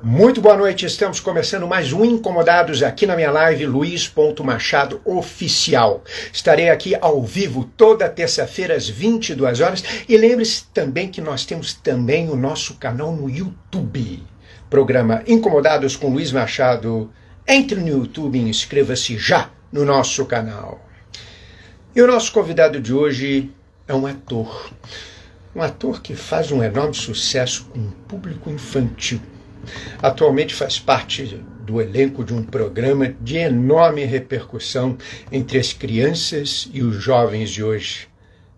Muito boa noite, estamos começando mais um Incomodados aqui na minha live Luiz.Machado Oficial. Estarei aqui ao vivo toda terça-feira às 22 horas e lembre-se também que nós temos também o nosso canal no YouTube. Programa Incomodados com Luiz Machado. Entre no YouTube e inscreva-se já no nosso canal. E o nosso convidado de hoje é um ator. Um ator que faz um enorme sucesso com o público infantil. Atualmente faz parte do elenco de um programa de enorme repercussão entre as crianças e os jovens de hoje,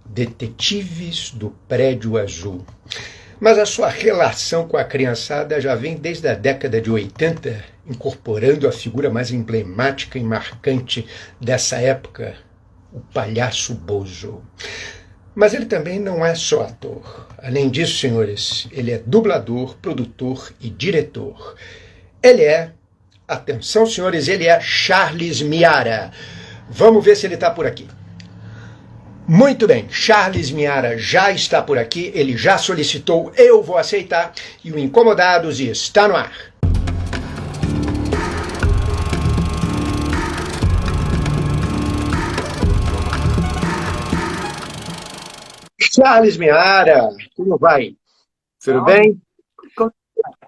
Detetives do Prédio Azul. Mas a sua relação com a criançada já vem desde a década de 80, incorporando a figura mais emblemática e marcante dessa época, o Palhaço Bozo. Mas ele também não é só ator. Além disso, senhores, ele é dublador, produtor e diretor. Ele é, atenção senhores, ele é Charles Miara. Vamos ver se ele está por aqui. Muito bem, Charles Miara já está por aqui, ele já solicitou, eu vou aceitar, e o Incomodados está no ar. Charles Miara, como vai? Tudo bem?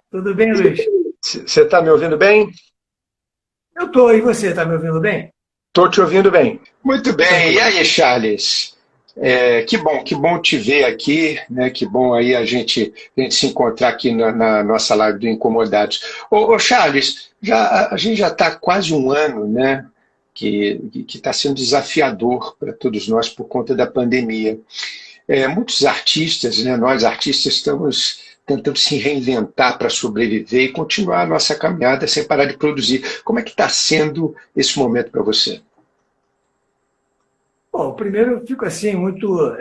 Tudo bem, Luiz? Você está me ouvindo bem? Eu estou, e você está me ouvindo bem? Estou te ouvindo bem. Muito bem, e aí, Charles? Que bom te ver aqui, né? Que bom aí a gente se encontrar aqui na nossa live do Incomodados. Ô Charles, a gente já está quase um ano, né? Que está sendo desafiador para todos nós por conta da pandemia. Muitos artistas, né, nós artistas estamos tentando se reinventar para sobreviver e continuar a nossa caminhada sem parar de produzir. Como é que está sendo esse momento para você? Bom, primeiro eu fico assim, muito...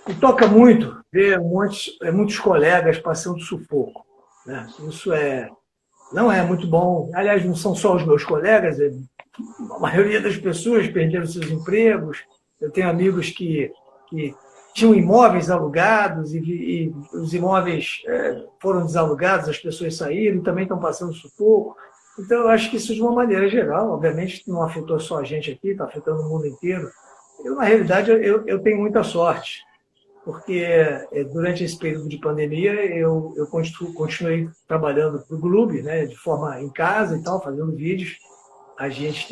Me toca muito ver muitos colegas passando sufoco, né? Isso não é muito bom. Aliás, não são só os meus colegas, a maioria das pessoas perderam seus empregos. Eu tenho amigos que tinham imóveis alugados e os imóveis foram desalugados, as pessoas saíram e também estão passando sufoco. Então, eu acho que isso, de uma maneira geral, obviamente não afetou só a gente aqui, está afetando o mundo inteiro. Na realidade, eu tenho muita sorte, porque durante esse período de pandemia eu continuei trabalhando para o Globo, né, de forma em casa e tal, fazendo vídeos. A gente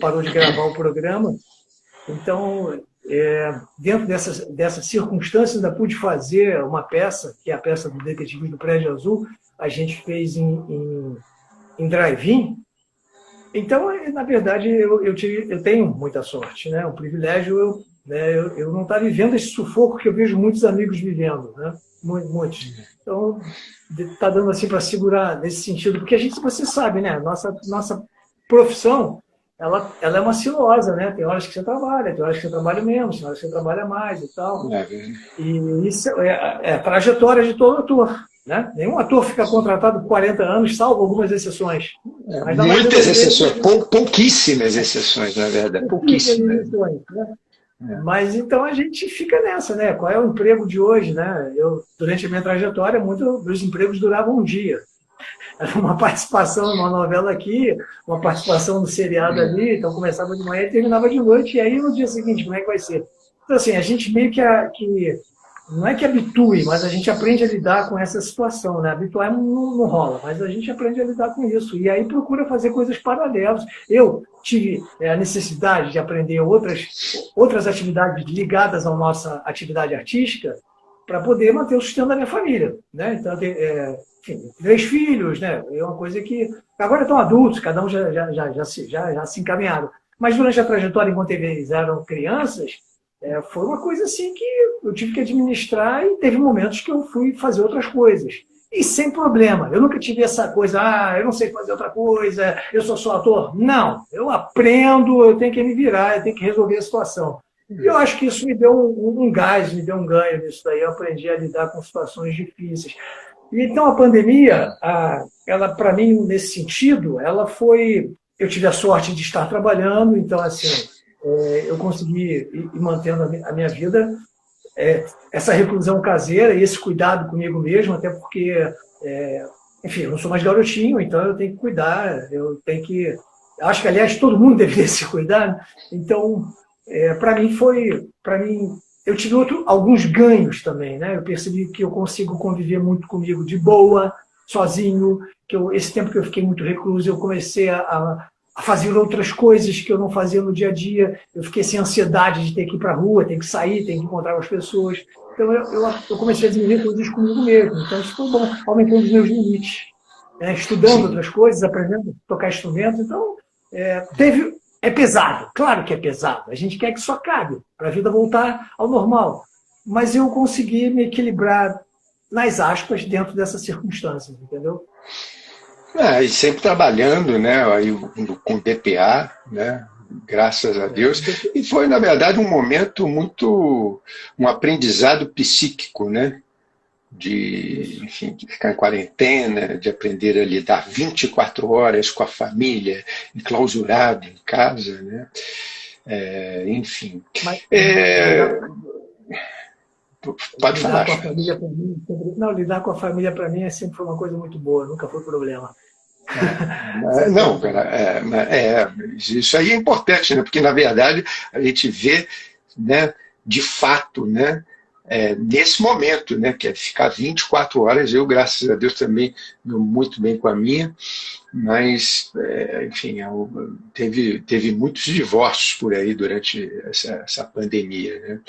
parou de gravar o programa. Então, dentro dessa circunstância, ainda pude fazer uma peça, que é a peça do Detetive do Prédio Azul, a gente fez em drive-in. Então, na verdade, eu tenho muita sorte, né? Um privilégio eu não estar vivendo esse sufoco que eu vejo muitos amigos vivendo, né? Muitos. Então, está dando assim para segurar nesse sentido, porque você sabe, né? Nossa profissão, ela é uma sinuosa, né? Tem horas que você trabalha, tem horas que você trabalha menos, tem horas que você trabalha mais e tal. E isso é a trajetória de todo ator, né? Nenhum ator fica contratado por 40 anos, salvo algumas exceções. Muitas exceções, pouquíssimas exceções, na verdade. Pouquíssimas exceções, né? Mas então a gente fica nessa, né? Qual é o emprego de hoje, né? Durante a minha trajetória, muitos dos empregos duravam um dia. Era uma participação numa novela aqui, uma participação no seriado ali, então começava de manhã e terminava de noite, e aí no dia seguinte, como é que vai ser? Então, assim, a gente meio que não é que habitue, mas a gente aprende a lidar com essa situação, né? Habituar não rola, mas a gente aprende a lidar com isso, e aí procura fazer coisas paralelas. Eu tive a necessidade de aprender outras atividades ligadas à nossa atividade artística para poder manter o sustento da minha família, né? Então, enfim, 3 filhos, né? É uma coisa que agora estão adultos, cada um já se encaminharam. Mas durante a trajetória, enquanto eles eram crianças, foi uma coisa assim que eu tive que administrar e teve momentos que eu fui fazer outras coisas. E sem problema. Eu nunca tive essa coisa, eu não sei fazer outra coisa, eu sou só ator. Não, eu aprendo, eu tenho que me virar, eu tenho que resolver a situação. E eu acho que isso me deu um gás, me deu um ganho nisso daí. Eu aprendi a lidar com situações difíceis. Então, a pandemia, ela, para mim, nesse sentido, ela foi... Eu tive a sorte de estar trabalhando, então, assim, eu consegui ir mantendo a minha vida essa reclusão caseira e esse cuidado comigo mesmo, até porque, enfim, eu não sou mais garotinho, então eu tenho que cuidar, eu tenho que... Acho que, aliás, todo mundo deveria se cuidar, né? Então, para mim, eu tive alguns ganhos também, né? Eu percebi que eu consigo conviver muito comigo de boa, sozinho, esse tempo que eu fiquei muito recluso, eu comecei a fazer outras coisas que eu não fazia no dia a dia, eu fiquei sem ansiedade de ter que ir para a rua, ter que sair, ter que encontrar as pessoas. Então, eu comecei a desenvolver coisas comigo mesmo. Então, isso foi bom, aumentando os meus limites, né? Estudando outras coisas, aprendendo a tocar instrumentos. Então, é pesado, claro que é pesado. A gente quer que só acabe, para a vida voltar ao normal. Mas eu consegui me equilibrar, nas aspas, dentro dessas circunstâncias, entendeu? E sempre trabalhando, né, aí com DPA, né, graças a Deus. E foi, na verdade, um momento um aprendizado psíquico, né? Enfim, de ficar em quarentena, de aprender a lidar 24 horas com a família, enclausurado em casa, né? Enfim. Pode falar. Lidar com a família para mim sempre foi uma coisa muito boa, nunca foi problema. Não, isso aí é importante, né? Porque, na verdade, a gente vê, né, de fato, né, nesse momento, né, que é ficar 24 horas, eu, graças a Deus, também dou muito bem com a minha, mas, enfim, teve muitos divórcios por aí durante essa pandemia, né?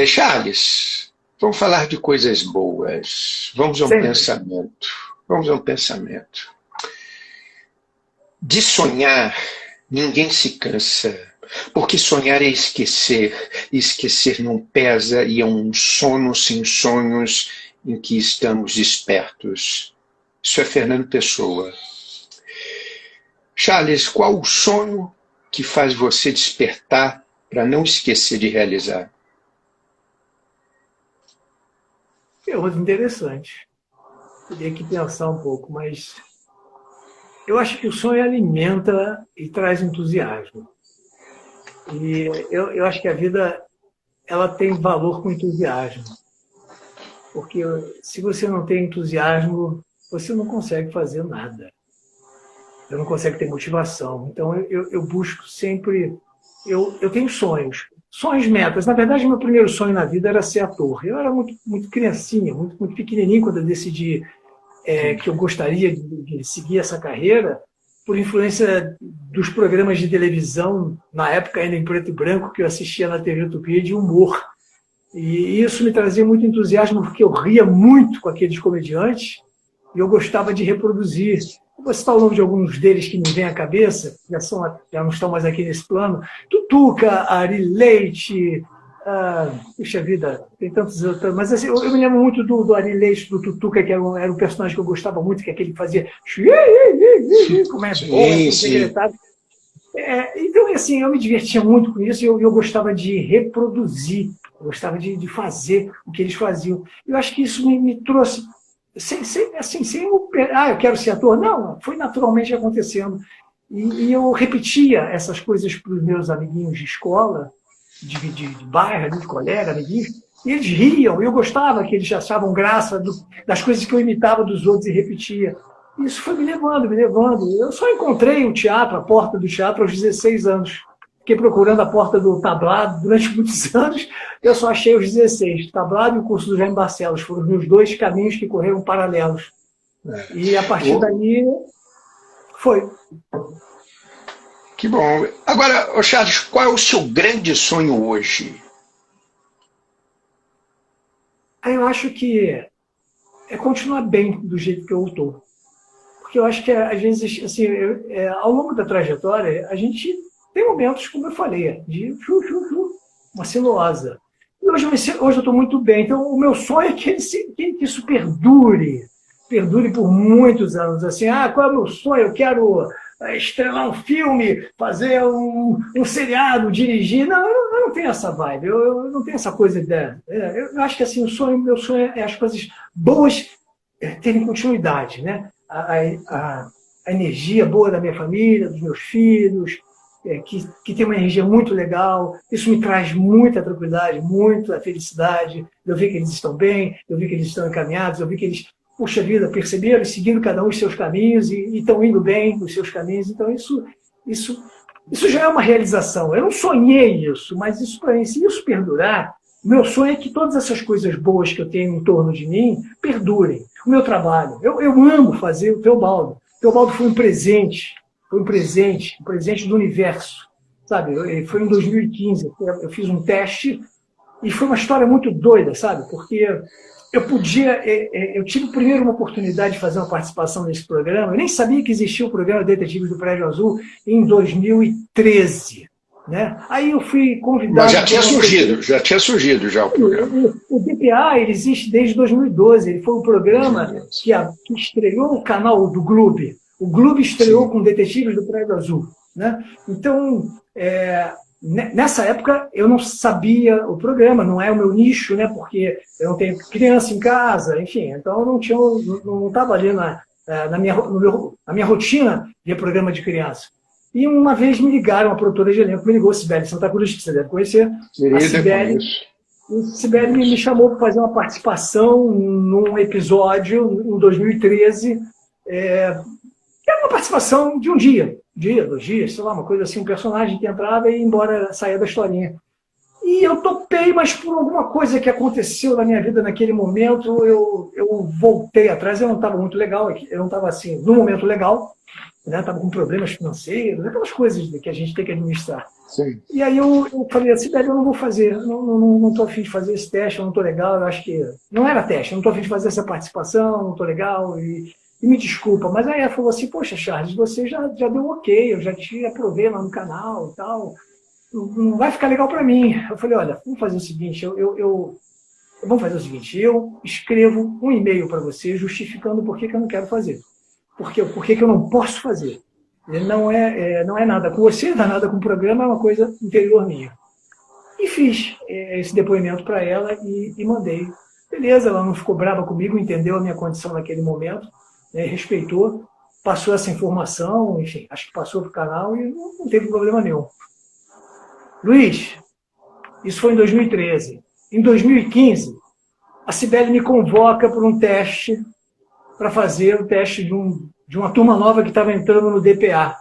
Charles, vamos falar de coisas boas, vamos a um pensamento. De sonhar, ninguém se cansa. Porque sonhar é esquecer, e esquecer não pesa, e é um sono sem sonhos em que estamos despertos. Isso é Fernando Pessoa. Charles, qual o sonho que faz você despertar para não esquecer de realizar? É muito interessante. Teria que pensar um pouco, mas eu acho que o sonho alimenta e traz entusiasmo. E eu acho que a vida ela tem valor com entusiasmo. Porque se você não tem entusiasmo, você não consegue fazer nada. Você não consegue ter motivação. Então, eu busco sempre... Eu tenho sonhos, metas. Na verdade, meu primeiro sonho na vida era ser ator. Eu era muito, muito criancinha, muito, muito pequenininho quando eu decidi que eu gostaria de seguir essa carreira, por influência dos programas de televisão, na época ainda em preto e branco, que eu assistia na TV Tupi, de humor. E isso me trazia muito entusiasmo, porque eu ria muito com aqueles comediantes e eu gostava de reproduzir. Vou citar o nome de alguns deles que me vêm à cabeça, já não estão mais aqui nesse plano. Tutuca, Ari Leite, puxa vida, tem tantos outros, mas assim, eu me lembro muito do Ari Leite, do Tutuca, que era um personagem que eu gostava muito, que é aquele que fazia como é bom, secretário. Então, assim, eu me divertia muito com isso e eu gostava de reproduzir, eu gostava de fazer o que eles faziam. Eu acho que isso me trouxe, eu quero ser ator. Não, foi naturalmente acontecendo. E eu repetia essas coisas para os meus amiguinhos de escola, de bairro, de colega, amiguinhos, e eles riam. Eu gostava que eles achavam graça das coisas que eu imitava dos outros e repetia. Isso foi me levando. Eu só encontrei o teatro, a porta do teatro, aos 16 anos. Fiquei procurando a porta do tablado durante muitos anos, eu só achei os 16. O tablado e o curso do Jaime Barcelos foram os meus dois caminhos que correram paralelos. E a partir daí, foi. Que bom. Agora, Charles, qual é o seu grande sonho hoje? Eu acho que é continuar bem do jeito que eu estou. Porque eu acho que, às vezes, assim, ao longo da trajetória, a gente tem momentos, como eu falei, de uma sinuosa. E hoje eu estou muito bem. Então, o meu sonho é que isso perdure por muitos anos. Assim, qual é o meu sonho? Eu quero estrelar um filme, fazer um seriado, dirigir. Não, eu não tenho essa vibe. Eu não tenho essa coisa. Eu acho que assim, meu sonho é as coisas boas terem continuidade, né? A energia boa da minha família, dos meus filhos, que tem uma energia muito legal. Isso me traz muita tranquilidade, muita felicidade. Eu ver que eles estão bem, eu ver que eles estão encaminhados, eu ver que eles, puxa vida, perceberam, seguindo cada um os seus caminhos e estão indo bem nos seus caminhos. Então, isso já é uma realização. Eu não sonhei isso, mas isso para mim, se isso perdurar, meu sonho é que todas essas coisas boas que eu tenho em torno de mim perdurem. O meu trabalho. Eu amo fazer o Teobaldo. O Teobaldo foi um presente do universo. Sabe? Foi em 2015, eu fiz um teste e foi uma história muito doida, sabe? Porque eu tive primeiro uma oportunidade de fazer uma participação nesse programa. Eu nem sabia que existia o programa Detetives do Prédio Azul em 2013. Né? Aí eu fui convidado... Mas já tinha surgido o programa. O DPA ele existe desde 2012. Ele foi um programa que estreou no canal do Globo. O Globo estreou com Detetives do Prédio Azul. Né? Então, nessa época, eu não sabia o programa, não é o meu nicho, né? Porque eu não tenho criança em casa, enfim. Então, eu não estava ali na minha rotina de programa de criança. E uma vez me ligaram, a produtora de elenco me ligou, Sibeli Santa Cruz, que você deve conhecer. A Sibeli me chamou para fazer uma participação num episódio em 2013, que era uma participação de um dia, 2 dias, sei lá, uma coisa assim, um personagem que entrava e ia embora, saía da historinha. E eu topei, mas por alguma coisa que aconteceu na minha vida naquele momento, eu voltei atrás. Eu não estava muito legal, eu não estava assim, no momento legal, estava com problemas financeiros, aquelas coisas que a gente tem que administrar. Sim. E aí eu falei assim, eu não vou fazer, não estou a fim de fazer esse teste, eu não estou legal, eu acho que... Não era teste, eu não estou a fim de fazer essa participação, não estou legal, e me desculpa. Mas aí ela falou assim, poxa, Charles, você já deu ok, eu já te aprovei lá no canal e tal, não vai ficar legal para mim. Eu falei, olha, vamos fazer o seguinte, eu escrevo um e-mail para você justificando por que eu não quero fazer. Por que eu não posso fazer. Não é nada com você, não é nada com o programa, é uma coisa interior minha. E fiz esse depoimento para ela e mandei. Beleza, ela não ficou brava comigo, entendeu a minha condição naquele momento, né, respeitou, passou essa informação, enfim, acho que passou para o canal e não teve problema nenhum. Luiz, isso foi em 2013. Em 2015, a Sibeli me convoca para um teste, para fazer o teste de uma turma nova que estava entrando no DPA.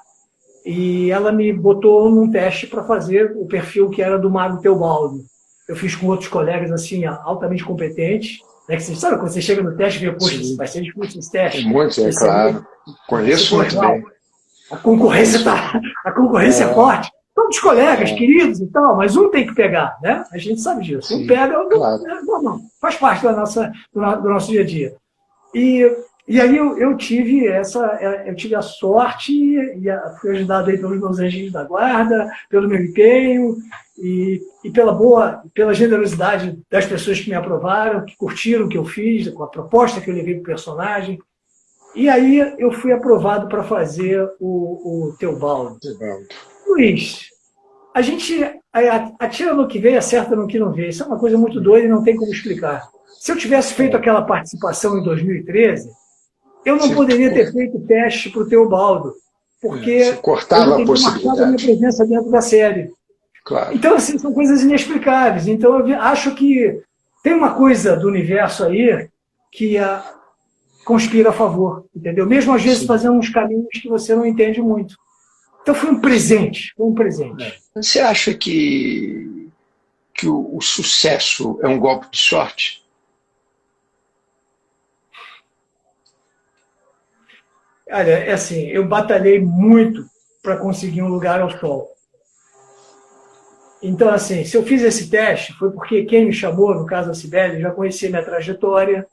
E ela me botou num teste para fazer o perfil que era do Mago Teobaldo. Eu fiz com outros colegas assim, altamente competentes. Né, que você sabe, quando você chega no teste, vê, poxa, vai ser difícil esse teste. Muito, claro. Conheço muito bem. A concorrência é forte. Todos colegas, queridos e tal, mas um tem que pegar, né? A gente sabe disso. Sim, um pega, claro. não, faz parte do nosso dia a dia. E aí eu tive a sorte, fui ajudado aí pelos meus anjos da guarda, pelo meu empenho e pela generosidade das pessoas que me aprovaram, que curtiram o que eu fiz, com a proposta que eu levei para o personagem. E aí eu fui aprovado para fazer o Teobaldo. Luiz, a gente atira no que veio, acerta no que não veio. Isso é uma coisa muito doida e não tem como explicar. Se eu tivesse feito aquela participação em 2013, eu não poderia ter feito teste para o Teobaldo, porque você cortava eu não teria marcado a minha presença dentro da série. Claro. Então, assim, são coisas inexplicáveis. Então, eu acho que tem uma coisa do universo aí que conspira a favor, entendeu? Mesmo às vezes fazendo uns caminhos que você não entende muito. Então foi um presente, Você acha que o sucesso é um golpe de sorte? Olha, é assim, eu batalhei muito para conseguir um lugar ao sol. Então, assim, se eu fiz esse teste, foi porque quem me chamou, no caso a Sibeli, já conhecia minha trajetória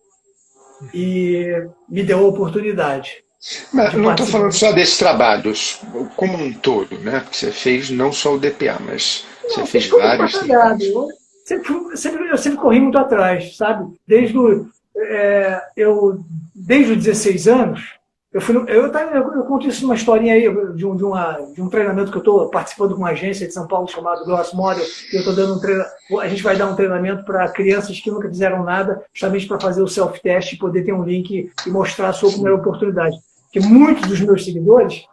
e me deu a oportunidade. Mas não estou falando só desses trabalhos, como um todo, né? Porque você fez não só o DPA, mas você fez vários. Eu sempre corri muito atrás, sabe? Desde os 16 anos, eu conto isso numa historinha aí de um treinamento que eu estou participando com uma agência de São Paulo chamada Gross Model, e eu estou dando a gente vai dar um treinamento para crianças que nunca fizeram nada, justamente para fazer o self-test e poder ter um link e mostrar a sua primeira oportunidade. Porque muitos dos meus seguidores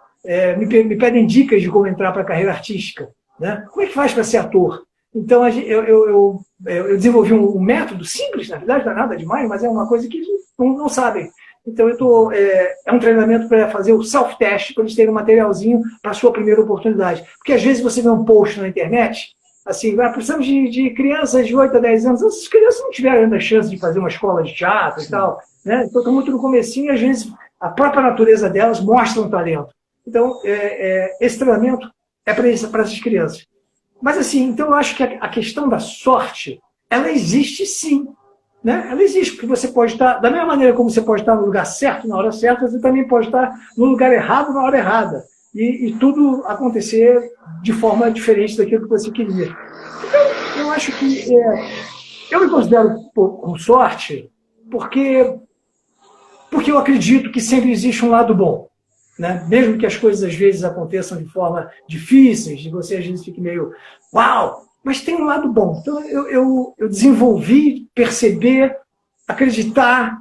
me pedem dicas de como entrar para a carreira artística, né? Como é que faz para ser ator? Então, eu desenvolvi um método simples, na verdade, não é nada demais, mas é uma coisa que eles não sabem. Então, é um treinamento para fazer o self-test, para eles terem um materialzinho para a sua primeira oportunidade. Porque, às vezes, você vê um post na internet, assim, precisamos de crianças de 8 a 10 anos. Essas crianças não tiveram ainda a chance de fazer uma escola de teatro e tal, né? Então, estão muito no comecinho e, às vezes, a própria natureza delas mostra um talento. Então, esse treinamento é para essas crianças. Mas, assim, então eu acho que a questão da sorte, ela existe sim. Né? Ela existe, porque você pode estar, da mesma maneira como você pode estar no lugar certo, na hora certa, você também pode estar no lugar errado, na hora errada. E tudo acontecer de forma diferente daquilo que você queria. Então, eu acho que eu me considero com sorte, porque eu acredito que sempre existe um lado bom. Né? Mesmo que as coisas às vezes aconteçam de forma difíceis, de você às vezes fique meio uau, mas tem um lado bom. Então eu desenvolvi, perceber, acreditar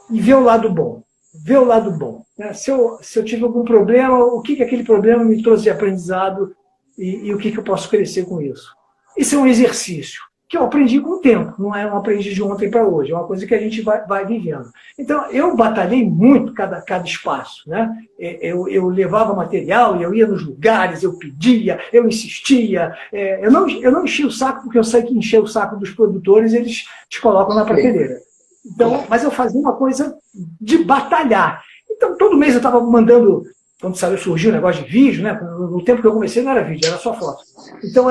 e ver o lado bom. Ver o lado bom. Né? Se eu tive algum problema, o que aquele problema me trouxe de aprendizado e o que eu posso crescer com isso. Isso é um exercício que eu aprendi com o tempo, não é um aprendi de ontem para hoje, é uma coisa que a gente vai vivendo. Então, eu batalhei muito cada espaço. Né? Eu levava material, eu ia nos lugares, eu pedia, eu insistia. Eu não enchia o saco, porque eu sei que encher o saco dos produtores, eles te colocam na prateleira. Então, mas eu fazia uma coisa de batalhar. Então, todo mês eu estava mandando, quando surgiu o negócio de vídeo, né? No tempo que eu comecei não era vídeo, era só foto. Então,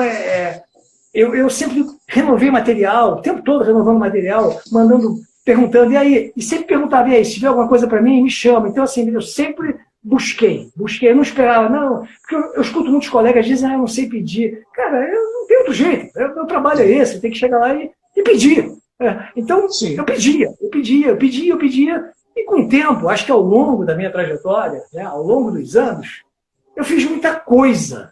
eu sempre renovei material, o tempo todo renovando material, mandando, perguntando, e aí? E sempre perguntava, e aí, se tiver alguma coisa para mim, me chama. Então, assim, eu sempre busquei, eu não esperava, não, porque eu escuto muitos colegas dizem, eu não sei pedir. Cara, eu não tenho outro jeito, meu trabalho é esse, tem que chegar lá e pedir. Então, sim, eu pedia, e com o tempo, acho que ao longo da minha trajetória, né, ao longo dos anos, eu fiz muita coisa.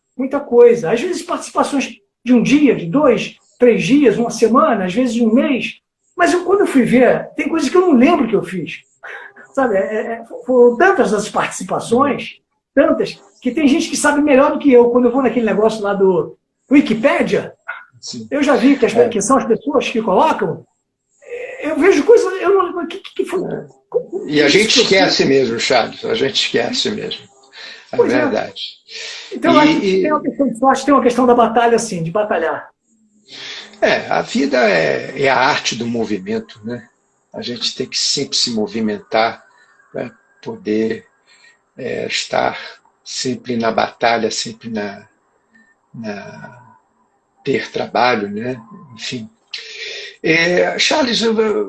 Às vezes participações de um dia, de 2, 3 dias, uma semana, às vezes de um mês. Mas quando eu fui ver, tem coisas que eu não lembro que eu fiz. Sabe? Foram tantas as participações, tantas, que tem gente que sabe melhor do que eu. Quando eu vou naquele negócio lá do Wikipédia, sim, eu já vi que são as pessoas que colocam, eu vejo coisas, eu não lembro, que foi. E a gente esquece mesmo, Charles, a gente esquece mesmo. É verdade. Então, acho que tem uma questão de sorte, tem uma questão da batalha, assim, de batalhar. A vida é a arte do movimento, né? A gente tem que sempre se movimentar para poder estar sempre na batalha, sempre ter trabalho, né? Enfim. Charles,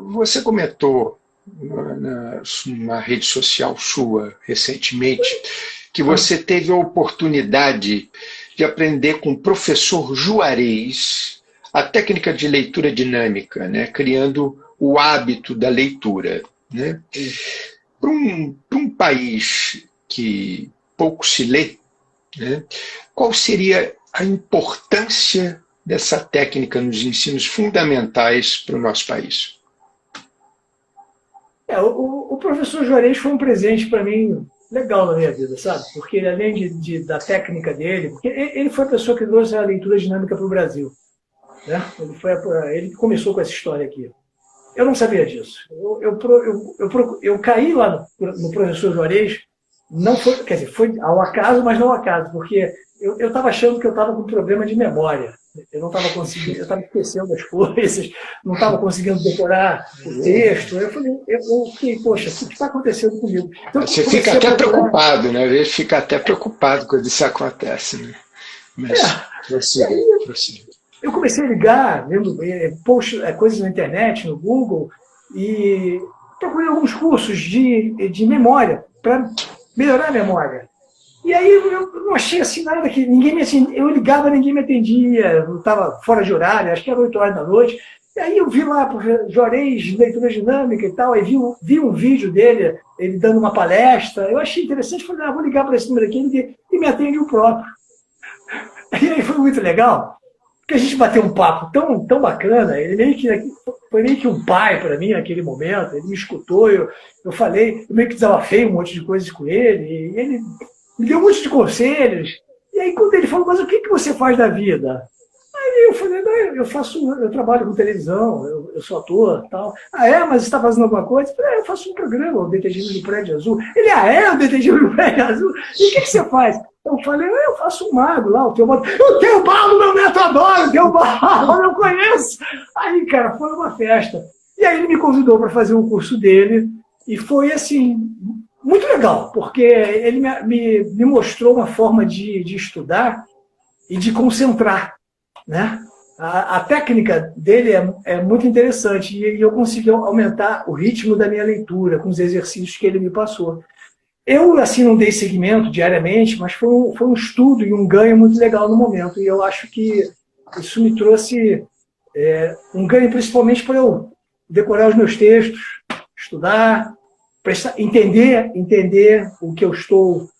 você comentou numa rede social sua recentemente que você teve a oportunidade de aprender com o professor Juarez a técnica de leitura dinâmica, né? Criando o hábito da leitura. Né? Para um país que pouco se lê, né? Qual seria a importância dessa técnica nos ensinos fundamentais para o nosso país? O professor Juarez foi um presente para mim legal na minha vida, sabe? Porque além da técnica dele, porque ele foi a pessoa que trouxe a leitura dinâmica para o Brasil. Né? Ele começou com essa história aqui. Eu não sabia disso. Eu caí lá no professor Juarez, não foi, quer dizer, foi ao acaso, mas não ao acaso, porque eu estava achando que eu estava com problema de memória. Eu não estava conseguindo, eu estava esquecendo as coisas, não estava conseguindo decorar o texto. Eu fiquei, poxa, o que está acontecendo comigo? Então, você fica até preocupado, né? Às vezes fica até preocupado quando isso acontece. Né? Mas, prossiga. Eu comecei a ligar, vendo coisas na internet, no Google, e procurei alguns cursos de memória, para melhorar a memória. E aí eu não achei assim nada que ninguém me atendia. Eu ligava, ninguém me atendia, eu estava fora de horário, acho que era 8 horas da noite. E aí eu vi lá, Juarez, leitura dinâmica e tal, aí vi um vídeo dele, ele dando uma palestra. Eu achei interessante, falei, vou ligar para esse número aqui, e me atende o próprio. E aí foi muito legal, porque a gente bateu um papo tão bacana, ele foi meio que um pai para mim naquele momento, ele me escutou, eu falei, eu meio que desabafei um monte de coisas com ele, e ele me deu um monte de conselhos. E aí, quando ele falou, mas o que você faz da vida? Aí eu falei, não, eu trabalho com televisão, eu sou ator e tal. Ah, é? Mas você está fazendo alguma coisa? Eu falei, eu faço um programa, o Detetive do Prédio Azul. Ele, o Detetive do Prédio Azul? E o que você faz? Eu falei, eu faço um mago lá, o Teobaldo. O Teobaldo, meu neto adora, o Teobaldo, eu conheço. Aí, cara, foi uma festa. E aí ele me convidou para fazer o curso dele, e foi, assim, muito legal, porque ele me mostrou uma forma de estudar e de concentrar, né? A técnica dele é muito interessante, e eu consegui aumentar o ritmo da minha leitura com os exercícios que ele me passou. Eu, assim, não dei seguimento diariamente, mas foi um estudo e um ganho muito legal no momento, e eu acho que isso me trouxe um ganho principalmente para eu decorar os meus textos, estudar, entender o que eu estou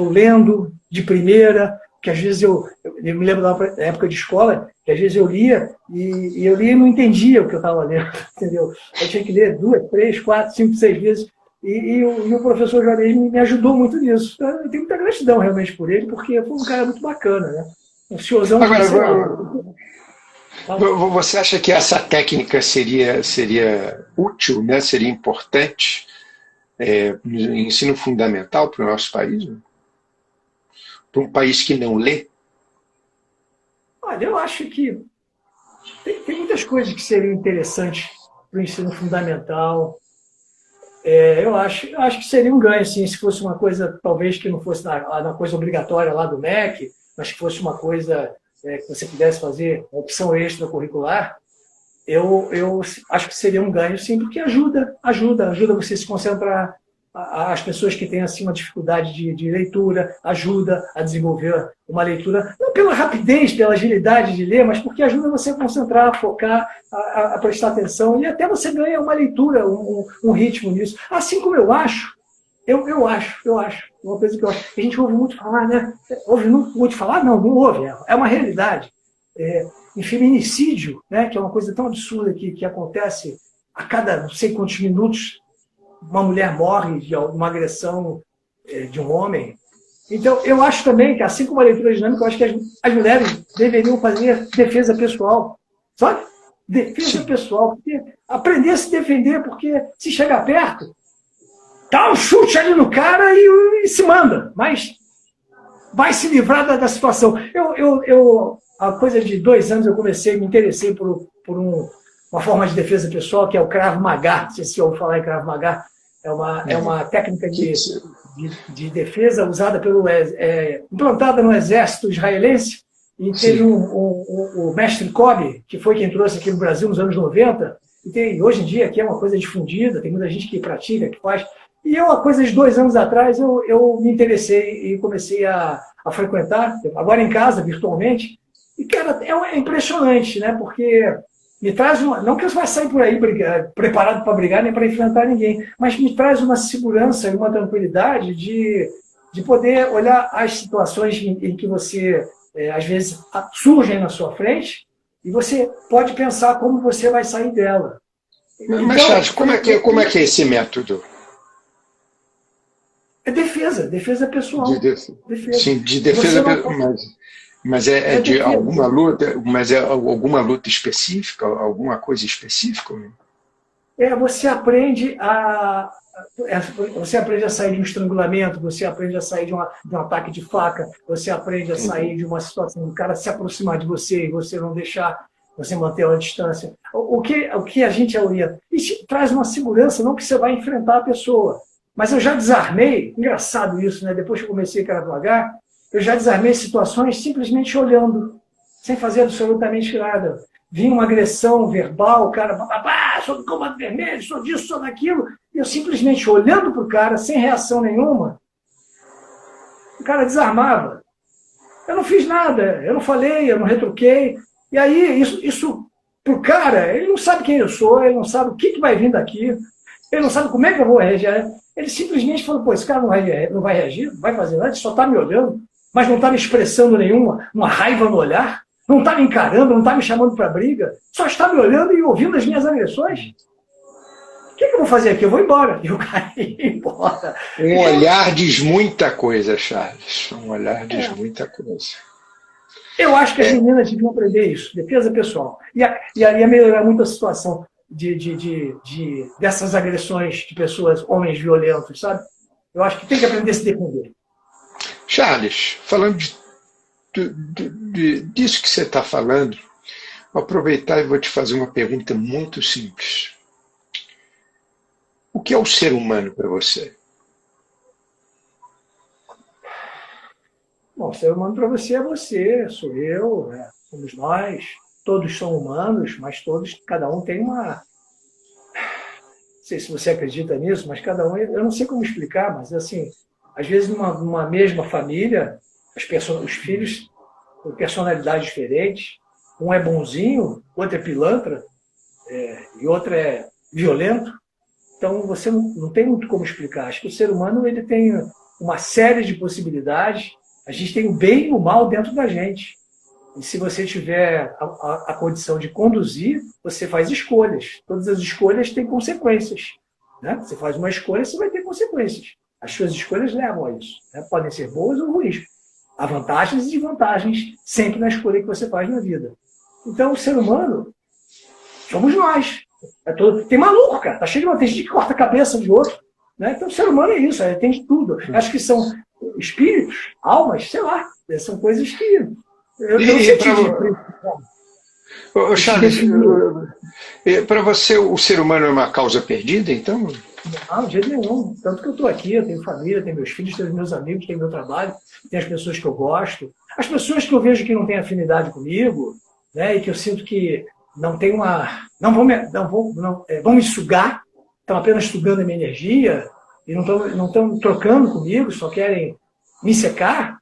lendo de primeira, que às vezes eu me lembro da época de escola, que às vezes eu lia e eu lia e não entendia o que eu estava lendo, entendeu? Eu tinha que ler 2, 3, 4, 5, 6 vezes, e o professor Juarez me ajudou muito nisso. Eu tenho muita gratidão realmente por ele, porque foi um cara muito bacana, né? Um senhorzão de você acha que essa técnica seria útil, né? Seria importante no ensino fundamental para o nosso país? Né? Para um país que não lê? Olha, eu acho que tem muitas coisas que seriam interessantes para o ensino fundamental. Eu acho que seria um ganho, assim, se fosse uma coisa, talvez que não fosse na coisa obrigatória lá do MEC, mas que fosse uma coisa que você pudesse fazer, uma opção extracurricular. Eu acho que seria um ganho, sim, porque ajuda você a se concentrar. As pessoas que têm assim, uma dificuldade de leitura, ajuda a desenvolver uma leitura, não pela rapidez, pela agilidade de ler, mas porque ajuda você a concentrar, a focar, a prestar atenção, e até você ganha uma leitura, um ritmo nisso. Assim como eu acho, uma coisa que eu acho, a gente ouve muito falar, né? Ouve muito falar? Não ouve, é uma realidade. Em feminicídio, né, que é uma coisa tão absurda que acontece a cada não sei quantos minutos, uma mulher morre de uma agressão de um homem. Então, eu acho também que, assim como a leitura dinâmica, eu acho que as mulheres deveriam fazer defesa pessoal. Sabe? Defesa pessoal. Aprender a se defender, porque se chegar perto, dá um chute ali no cara e se manda. Mas vai se livrar da situação. A coisa de 2 anos, eu me interessei por uma forma de defesa pessoal, que é o Krav Maga. Não sei se ouviu falar em Krav Maga. É uma técnica de defesa usada implantada no exército israelense, e teve o mestre Kobe, que foi quem trouxe aqui no Brasil nos anos 90, e hoje em dia aqui é uma coisa difundida, tem muita gente que pratica, que faz. E eu, há coisa de 2 anos atrás, eu me interessei e comecei a frequentar, agora em casa, virtualmente, e, cara, é impressionante, né? Porque me traz não que você vai sair por aí preparado para brigar nem para enfrentar ninguém, mas me traz uma segurança e uma tranquilidade de poder olhar as situações em que você, às vezes, surgem na sua frente, e você pode pensar como você vai sair dela. Mas, Charles, como é que é esse método? É defesa pessoal. Sim, de defesa pessoal. Mas é de alguma luta, mas é alguma luta específica, alguma coisa específica? Você aprende a sair de um estrangulamento, você aprende a sair de um ataque de faca, você aprende a sair de uma situação do cara se aproximar de você e você não deixar, você manter uma distância. O que a gente orienta? Isso traz uma segurança, não que você vai enfrentar a pessoa. Mas eu já desarmei, engraçado isso, né? Depois que eu comecei a Krav Maga, eu já desarmei situações simplesmente olhando, sem fazer absolutamente nada. Vinha uma agressão verbal, o cara, sou do comando vermelho, sou disso, sou daquilo, e eu simplesmente olhando para o cara, sem reação nenhuma, o cara desarmava. Eu não fiz nada, eu não falei, eu não retruquei. E aí, isso para o cara, ele não sabe quem eu sou, ele não sabe o que vai vir daqui, ele não sabe como é que eu vou reagir. Ele simplesmente falou, esse cara não vai reagir, não vai fazer nada, ele só está me olhando, mas não está me expressando uma raiva no olhar, não está me encarando, não está me chamando para briga, só está me olhando e ouvindo as minhas agressões. O que eu vou fazer aqui? Eu vou embora. E o cara ia embora. Um olhar diz muita coisa, Charles. Um olhar diz muita coisa. Eu acho que as meninas deviam aprender isso, defesa pessoal. Ia melhorar muito a situação dessas agressões de pessoas, homens violentos, sabe? Eu acho que tem que aprender a se defender. Charles, falando disso que você está falando, vou aproveitar e vou te fazer uma pergunta muito simples. O que é o ser humano para você? Bom, ser humano para você, sou eu, somos nós, todos são humanos, mas todos, cada um tem uma... Não sei se você acredita nisso, mas cada um, eu não sei como explicar, mas assim, às vezes numa mesma família, os filhos com personalidades diferentes, um é bonzinho, outro é pilantra, e outro é violento. Então você não tem muito como explicar. Acho que o ser humano ele tem uma série de possibilidades. A gente tem o bem e o mal dentro da gente. E se você tiver a condição de conduzir, você faz escolhas. Todas as escolhas têm consequências. Né? Você faz uma escolha, você vai ter consequências. As suas escolhas levam a isso. Né? Podem ser boas ou ruins. Há vantagens e desvantagens sempre na escolha que você faz na vida. Então, o ser humano somos nós. Tem maluco, cara. Tá cheio de tem gente que corta a cabeça de outro. Né? Então, o ser humano é isso. Tem de tudo. Acho que são espíritos, almas, sei lá. São coisas que... Eu não senti Charles, para você o ser humano é uma causa perdida, então? Não, de jeito nenhum. Tanto que eu estou aqui, eu tenho família, tenho meus filhos, tenho meus amigos, tenho meu trabalho, tenho as pessoas que eu gosto. As pessoas que eu vejo que não têm afinidade comigo, né, e que eu sinto que não tem uma... vão me sugar, estão apenas sugando a minha energia, e não estão trocando comigo, só querem me secar,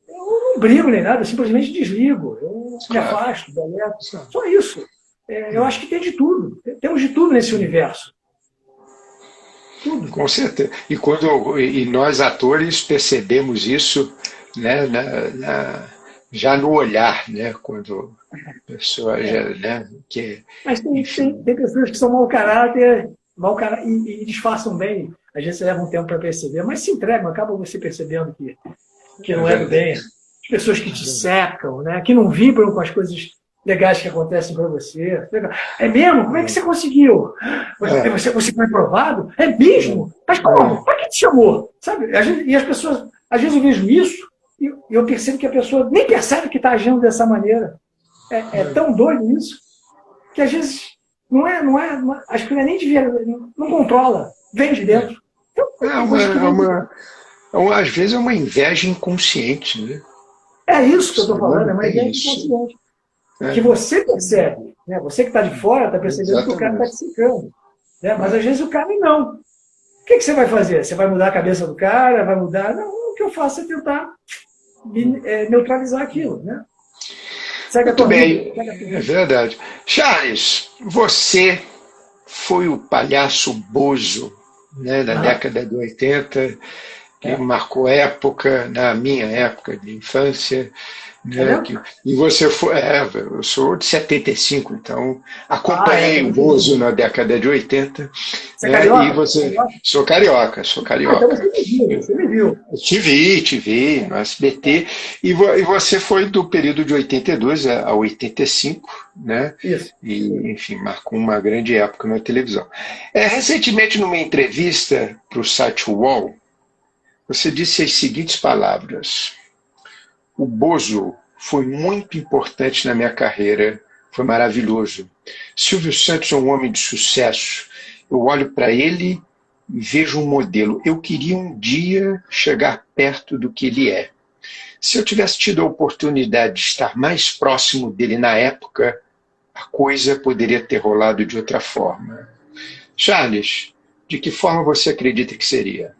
eu não brigo nem nada, eu simplesmente desligo, eu me afasto, deleto, só isso. Eu acho que tem de tudo, temos de tudo nesse universo. Tudo. Com certeza. E nós, atores, percebemos isso, né, já no olhar, né, quando a pessoa já... Né, mas tem pessoas que são mau caráter e disfarçam bem. Às vezes leva um tempo para perceber, mas se entregam, acaba você percebendo que não é do bem. As pessoas que te secam, né, que não vibram com as coisas legais que acontecem para você. É mesmo? Como é que você conseguiu? Você foi aprovado? É mesmo? Mas como? Para que te chamou? Sabe? E as pessoas, às vezes eu vejo isso e eu percebo que a pessoa nem percebe que está agindo dessa maneira. É tão doido isso que às vezes acho que não é nem de ver, não controla, vem de dentro. Então, às vezes é uma inveja inconsciente, né? É isso que eu estou falando, é uma inveja inconsciente. Que você percebe, né? Você que está de fora está percebendo que o cara está te secando. Né? Mas às vezes o cara não. O que você vai fazer? Você vai mudar a cabeça do cara? Vai mudar? Não, o que eu faço é tentar neutralizar aquilo. Né? Segue a tua vida. É verdade. Charles, você foi o palhaço Bozo, né, da década de 80, que marcou época, na minha época de infância. Né, e você foi... eu sou de 75, então acompanhei o Bozo na década de 80. Você é carioca? E você... Sou carioca. Então você me viu. Te vi no SBT. E você foi do período de 82 a 85, né? Isso. E, enfim, marcou uma grande época na televisão. Recentemente, numa entrevista para o site UOL, você disse as seguintes palavras: o Bozo foi muito importante na minha carreira, foi maravilhoso. Silvio Santos é um homem de sucesso. Eu olho para ele e vejo um modelo. Eu queria um dia chegar perto do que ele é. Se eu tivesse tido a oportunidade de estar mais próximo dele na época, a coisa poderia ter rolado de outra forma. Charles, de que forma você acredita que seria?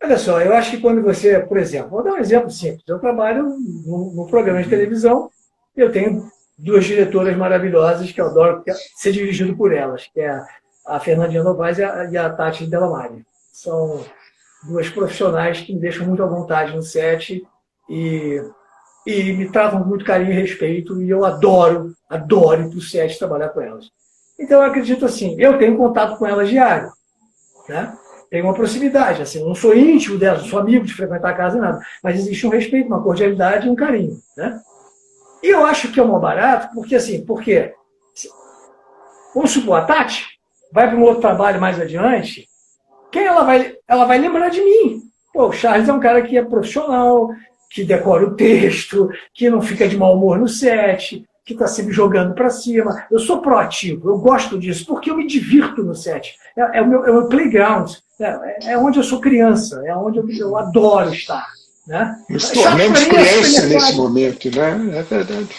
Olha só, eu acho que quando você, por exemplo, vou dar um exemplo simples. Eu trabalho num programa de televisão, eu tenho duas diretoras maravilhosas que eu adoro ser dirigido por elas, que é a Fernandinha Novaes e a Tati Delamare. São duas profissionais que me deixam muito à vontade no set e me tratam com muito carinho e respeito, e eu adoro ir para o set trabalhar com elas. Então, eu acredito assim, eu tenho contato com ela diário, né? Tem uma proximidade, assim, não sou íntimo dela, não sou amigo de frequentar a casa, nada, mas existe um respeito, uma cordialidade e um carinho, né? E eu acho que é um barato, porque assim, porque, vamos supor, a Tati vai para um outro trabalho mais adiante, quem ela vai lembrar de mim. Pô, o Charles é um cara que é profissional, que decora o texto, que não fica de mau humor no set, que está sempre jogando para cima. Eu sou proativo, eu gosto disso, porque eu me divirto no set. É o meu playground, é onde eu sou criança, é onde eu adoro estar. Né? Nos tornamos criança nesse momento, né? É verdade.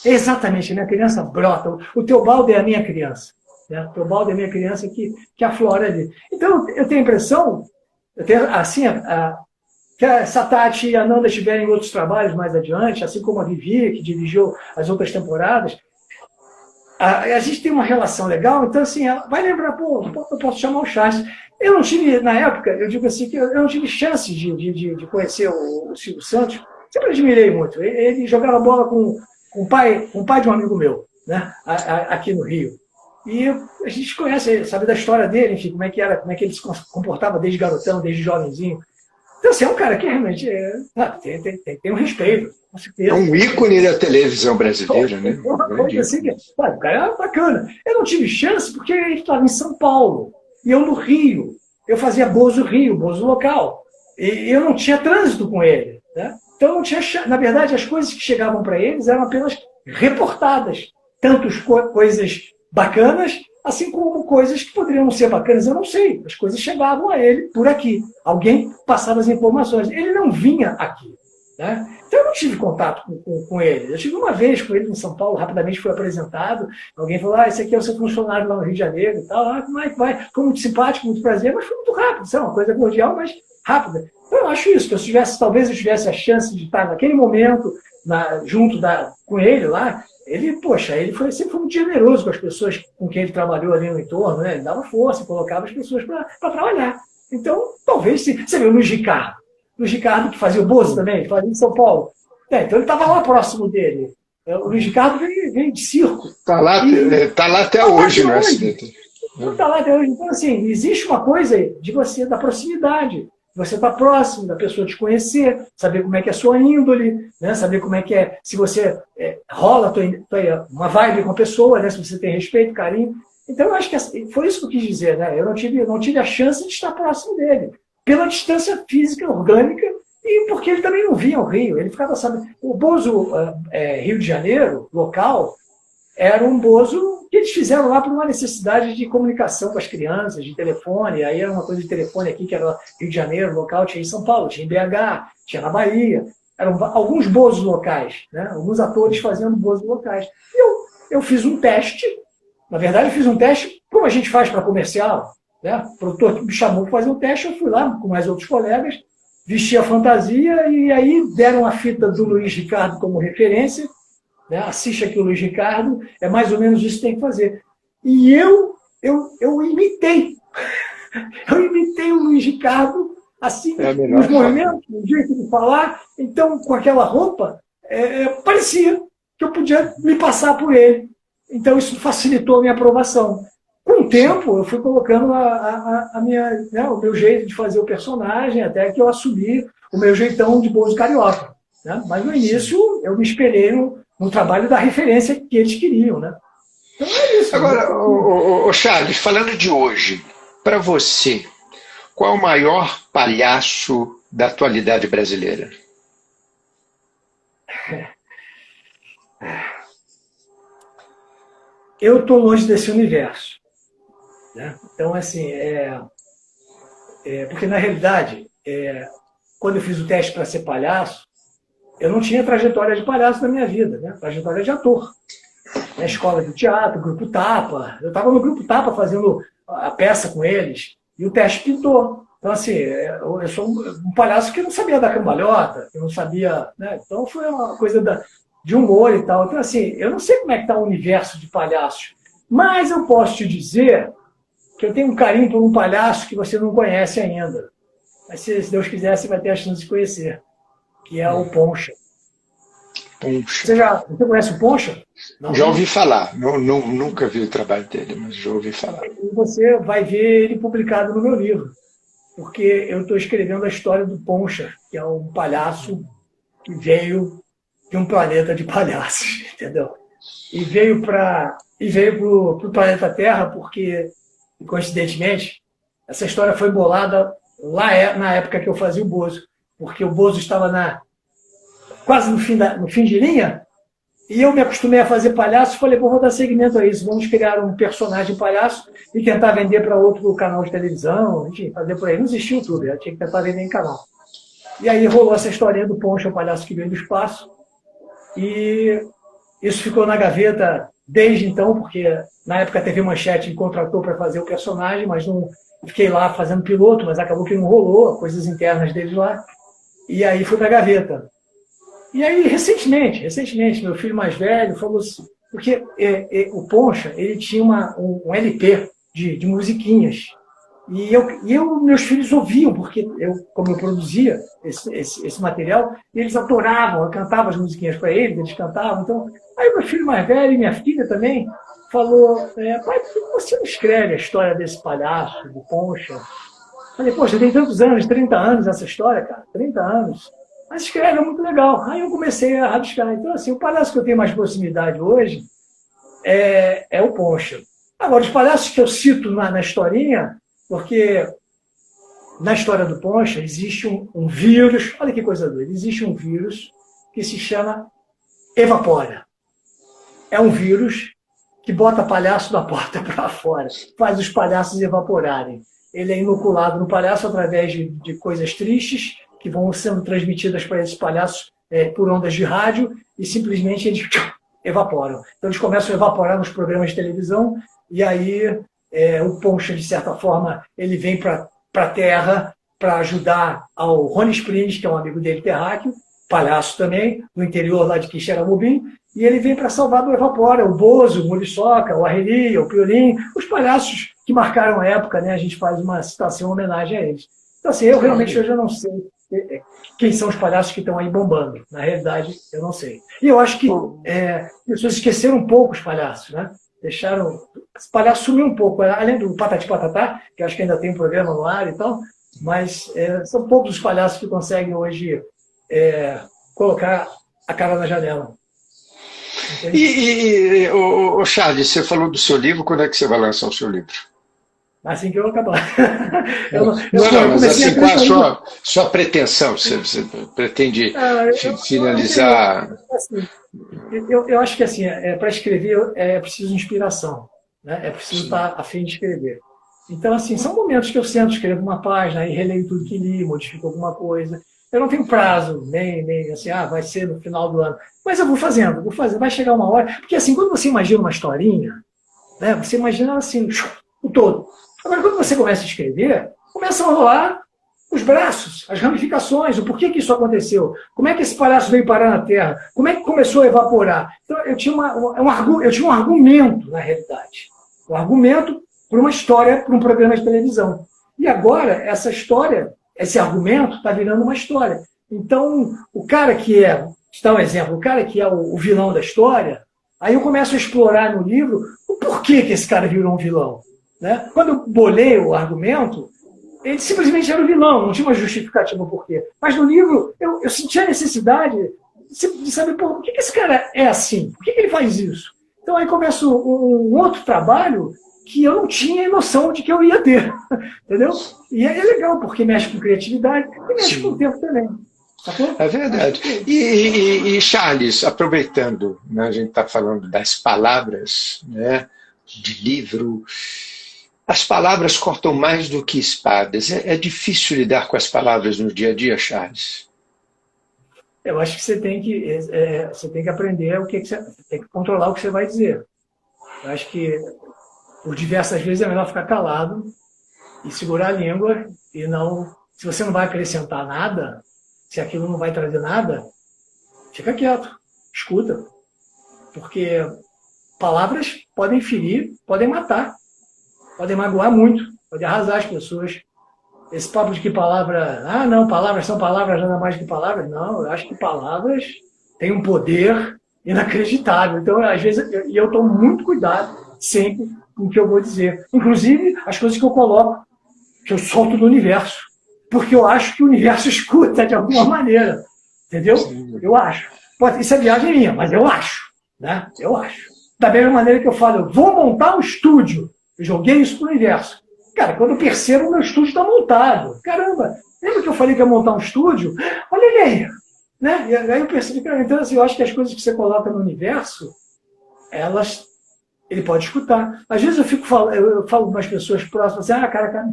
Exatamente, a minha criança brota. O Teobaldo é a minha criança. Né? O Teobaldo é a minha criança que aflora ali. Então, eu tenho a impressão, assim, que se a Tati e a Nanda estiverem em outros trabalhos mais adiante, assim como a Vivi, que dirigiu as outras temporadas, a gente tem uma relação legal, então, assim, ela vai lembrar, pô, eu posso chamar o Charles. Eu não tive, na época, eu digo assim, que eu não tive chance de conhecer o Silvio Santos. Sempre admirei muito. Ele jogava bola com o pai de um amigo meu, né, aqui no Rio. E a gente conhece, sabe da história dele, enfim, como é que ele se comportava desde garotão, desde jovenzinho. Então, assim, é um cara que realmente tem um respeito, com certeza. É um ícone da televisão brasileira, né? Assim, o cara é bacana. Eu não tive chance porque ele estava em São Paulo e eu no Rio. Eu fazia Bozo Rio, Bozo local. E eu não tinha trânsito com ele. Né? Então, não tinha, na verdade, as coisas que chegavam para eles eram apenas reportadas. Tanto coisas bacanas, assim como coisas que poderiam não ser bacanas, eu não sei. As coisas chegavam a ele por aqui. Alguém passava as informações. Ele não vinha aqui. Né? Então eu não tive contato com ele. Eu tive uma vez com ele em São Paulo, rapidamente foi apresentado. Alguém falou, esse aqui é o seu funcionário lá no Rio de Janeiro e tal. Como é que vai? Foi muito simpático, muito prazer, mas foi muito rápido. Isso é uma coisa cordial, mas rápida. Então eu acho isso, que talvez eu tivesse a chance de estar naquele momento junto com ele lá. Ele sempre foi muito generoso com as pessoas com quem ele trabalhou ali no entorno, né? Ele dava força, colocava as pessoas para trabalhar. Então, talvez, você viu o Luiz Ricardo, que fazia o Bozo também, fazia em São Paulo. Então ele estava lá próximo dele. O Luiz Ricardo veio de circo. Está lá até hoje, né? Está lá até hoje. Então, assim, existe uma coisa de você, da proximidade. Você está próximo da pessoa te conhecer, saber como é que é a sua índole, né? Saber como é que é, se você rola uma vibe com a pessoa, né? Se você tem respeito, carinho. Então, eu acho que foi isso que eu quis dizer, né? Eu não tive a chance de estar próximo dele, pela distância física, orgânica, e porque ele também não vinha ao Rio. Ele ficava, sabe, o Bozo Rio de Janeiro, local, era um Bozo que eles fizeram lá por uma necessidade de comunicação com as crianças, de telefone. Aí era uma coisa de telefone aqui, que era Rio de Janeiro, local, tinha em São Paulo, tinha em BH, tinha na Bahia. Eram alguns Bozos locais, né? Alguns atores fazendo Bozos locais. E eu fiz um teste, na verdade eu fiz um teste, como a gente faz para comercial, né? O produtor me chamou para fazer um teste, eu fui lá com mais outros colegas, vesti a fantasia e aí deram a fita do Luiz Ricardo como referência. Né? Assiste aqui o Luiz Ricardo, é mais ou menos isso que tem que fazer. E eu imitei. Eu imitei o Luiz Ricardo, assim, nos movimentos, no jeito de falar. Então, com aquela roupa, parecia que eu podia me passar por ele. Então, isso facilitou a minha aprovação. Com o tempo, eu fui colocando o meu jeito de fazer o personagem, até que eu assumi o meu jeitão de Bozo carioca. Né? Mas, no início, eu me espelhei no trabalho da referência que eles queriam, né? Então é isso. Agora, o Charles, falando de hoje, para você, qual é o maior palhaço da atualidade brasileira? Eu estou longe desse universo. Né? Então, assim, porque na realidade, quando eu fiz o teste para ser palhaço, eu não tinha trajetória de palhaço na minha vida, né? Trajetória de ator. Na escola de teatro, Grupo Tapa. Eu estava no Grupo Tapa fazendo a peça com eles e o teste pintou. Então, assim, eu sou um palhaço que não sabia dar cambalhota, que não sabia... Né? Então, foi uma coisa de humor e tal. Então, assim, eu não sei como é que está o universo de palhaços, mas eu posso te dizer que eu tenho um carinho por um palhaço que você não conhece ainda. Mas, se Deus quiser, você vai ter a chance de conhecer. Que é o Poncha. Poncha. Você conhece o Poncha? Não, Já ouvi falar, nunca vi o trabalho dele, mas já ouvi falar. E você vai ver ele publicado no meu livro, porque eu estou escrevendo a história do Poncha, que é um palhaço que veio de um planeta de palhaços, entendeu? E veio para o planeta Terra porque, coincidentemente, essa história foi bolada lá na época que eu fazia o Bozo, porque o Bozo estava quase no fim de linha, e eu me acostumei a fazer palhaço, falei, pô, vou dar seguimento a isso, vamos criar um personagem palhaço e tentar vender para outro canal de televisão, enfim, fazer por aí. Não existia YouTube, eu tinha que tentar vender em canal. E aí rolou essa historinha do Poncha, o palhaço que veio do espaço, e isso ficou na gaveta desde então, porque na época a TV Manchete me contratou para fazer o personagem, mas não fiquei lá fazendo piloto, mas acabou que não rolou, coisas internas deles lá, e aí fui para a gaveta. E aí, recentemente, meu filho mais velho falou assim, porque o Poncha, ele tinha um LP de musiquinhas, e meus filhos ouviam, porque como eu produzia esse material, eles adoravam, eu cantava as musiquinhas para eles cantavam. Então, aí meu filho mais velho e minha filha também falou, pai, por que você não escreve a história desse palhaço, do Poncha? Falei, poxa, tem tantos anos, 30 anos essa história, cara, 30 anos. Mas escreve, é muito legal. Aí eu comecei a rabiscar. Então, assim, o palhaço que eu tenho mais proximidade hoje é o Poncha. Agora, os palhaços que eu cito na historinha, porque na história do Poncha existe um vírus, olha que coisa doida, existe um vírus que se chama Evapora. É um vírus que bota palhaço da porta para fora, faz os palhaços evaporarem. Ele é inoculado no palhaço através de coisas tristes, que vão sendo transmitidas para esses palhaços por ondas de rádio, e simplesmente eles evaporam. Então eles começam a evaporar nos programas de televisão, e aí o Poncha, de certa forma, ele vem para a Terra para ajudar ao Rony Springs, que é um amigo dele terráqueo, palhaço também, no interior lá de Quixeramobim, e ele vem para salvar do Evapora, o Bozo, o Muriçoca, o Arrelia, o Piolim, os palhaços que marcaram a época, né? A gente faz uma citação, uma homenagem a eles. Então, assim, eu realmente hoje eu não sei quem são os palhaços que estão aí bombando. Na realidade, eu não sei. E eu acho que as pessoas esqueceram um pouco os palhaços, né? Deixaram... Os palhaços sumiu um pouco, além do Patati Patatá, que eu acho que ainda tem um programa no ar e tal, mas são poucos os palhaços que conseguem hoje colocar a cara na janela. O Charles, você falou do seu livro, quando é que você vai lançar o seu livro? Assim que eu acabar. Mas assim, qual a sua pretensão? Você pretende finalizar? Eu acho que assim, para escrever é preciso inspiração, né? É preciso estar a fim de escrever. Então, assim, são momentos que eu sento, escrevo uma página e releio tudo que li, modifico alguma coisa. Eu não tenho prazo, nem assim, vai ser no final do ano. Mas eu vou fazendo, vai chegar uma hora. Porque assim, quando você imagina uma historinha, né, você imagina assim, o todo. Agora, quando você começa a escrever, começam a rolar os braços, as ramificações, o porquê que isso aconteceu, como é que esse palhaço veio parar na Terra, como é que começou a evaporar. Então, eu tinha um argumento, na realidade. Um argumento para uma história, para um programa de televisão. E agora, essa história, esse argumento está virando uma história. Então, o cara que te dar um exemplo, o cara que é o vilão da história, aí eu começo a explorar no livro o porquê que esse cara virou um vilão. Né? Quando eu bolei o argumento, ele simplesmente era o vilão, não tinha uma justificativa por quê. Mas no livro, eu senti a necessidade de saber por que esse cara é assim, por que ele faz isso. Então aí começa um outro trabalho que eu não tinha noção de que eu ia ter. Entendeu? E é legal, porque mexe com criatividade e mexe com o tempo também. Sacou? É verdade. E Charles, aproveitando, né, a gente está falando das palavras, né, de livro, as palavras cortam mais do que espadas. É difícil lidar com as palavras no dia a dia, Charles? Eu acho que você tem que aprender você tem que controlar o que você vai dizer. Eu acho que por diversas vezes é melhor ficar calado e segurar a língua e não... Se você não vai acrescentar nada, se aquilo não vai trazer nada, fica quieto, escuta. Porque palavras podem ferir, podem matar, podem magoar muito, podem arrasar as pessoas. Esse papo de que palavras são palavras, nada mais que palavras. Não, eu acho que palavras tem um poder inacreditável. Então, às vezes, eu tomo muito cuidado sempre com o que eu vou dizer. Inclusive, as coisas que eu coloco, que eu solto do universo. Porque eu acho que o universo escuta de alguma maneira. Entendeu? Eu acho. Isso é viagem minha, mas eu acho. Né? Eu acho. Da mesma maneira que eu falo, eu vou montar um estúdio. Eu joguei isso para o universo. Cara, quando eu percebo, o meu estúdio está montado. Caramba, lembra que eu falei que ia montar um estúdio? Olha ele aí. Né? E aí eu percebi, cara, então assim, eu acho que as coisas que você coloca no universo, ele pode escutar. Às vezes eu falo com as pessoas próximas, assim, cara,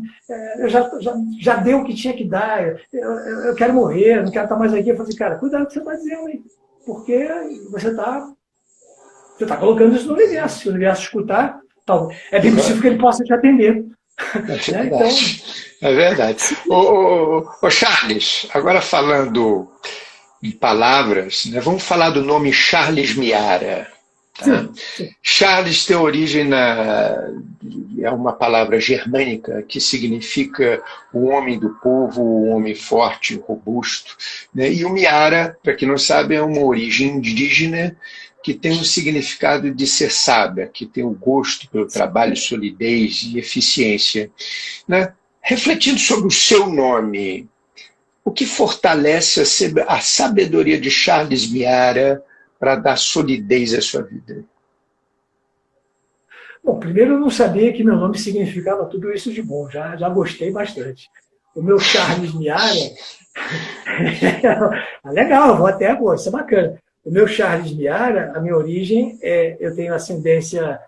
eu já dei o que tinha que dar, eu quero morrer, não quero estar mais aqui. Eu falo assim, cara, cuidado com o que você está dizendo aí, porque você está colocando isso no universo. Se o universo escutar, é bem possível que ele possa te atender. É verdade. É verdade. Ô, Charles, agora falando em palavras, né, vamos falar do nome Charles Miara. Tá? Sim. Charles tem origem é uma palavra germânica que significa o homem do povo, o homem forte, robusto. Né? E o Miara, para quem não sabe, é uma origem indígena que tem um significado de ser sábia, que tem o gosto pelo trabalho, solidez e eficiência. Né? Refletindo sobre o seu nome, o que fortalece a sabedoria de Charles Miara para dar solidez à sua vida? Bom, primeiro eu não sabia que meu nome significava tudo isso de bom, já gostei bastante. O meu Charles Miara, legal, vou até agora, isso é bacana. O meu Charles Miara, a minha origem, eu tenho ascendência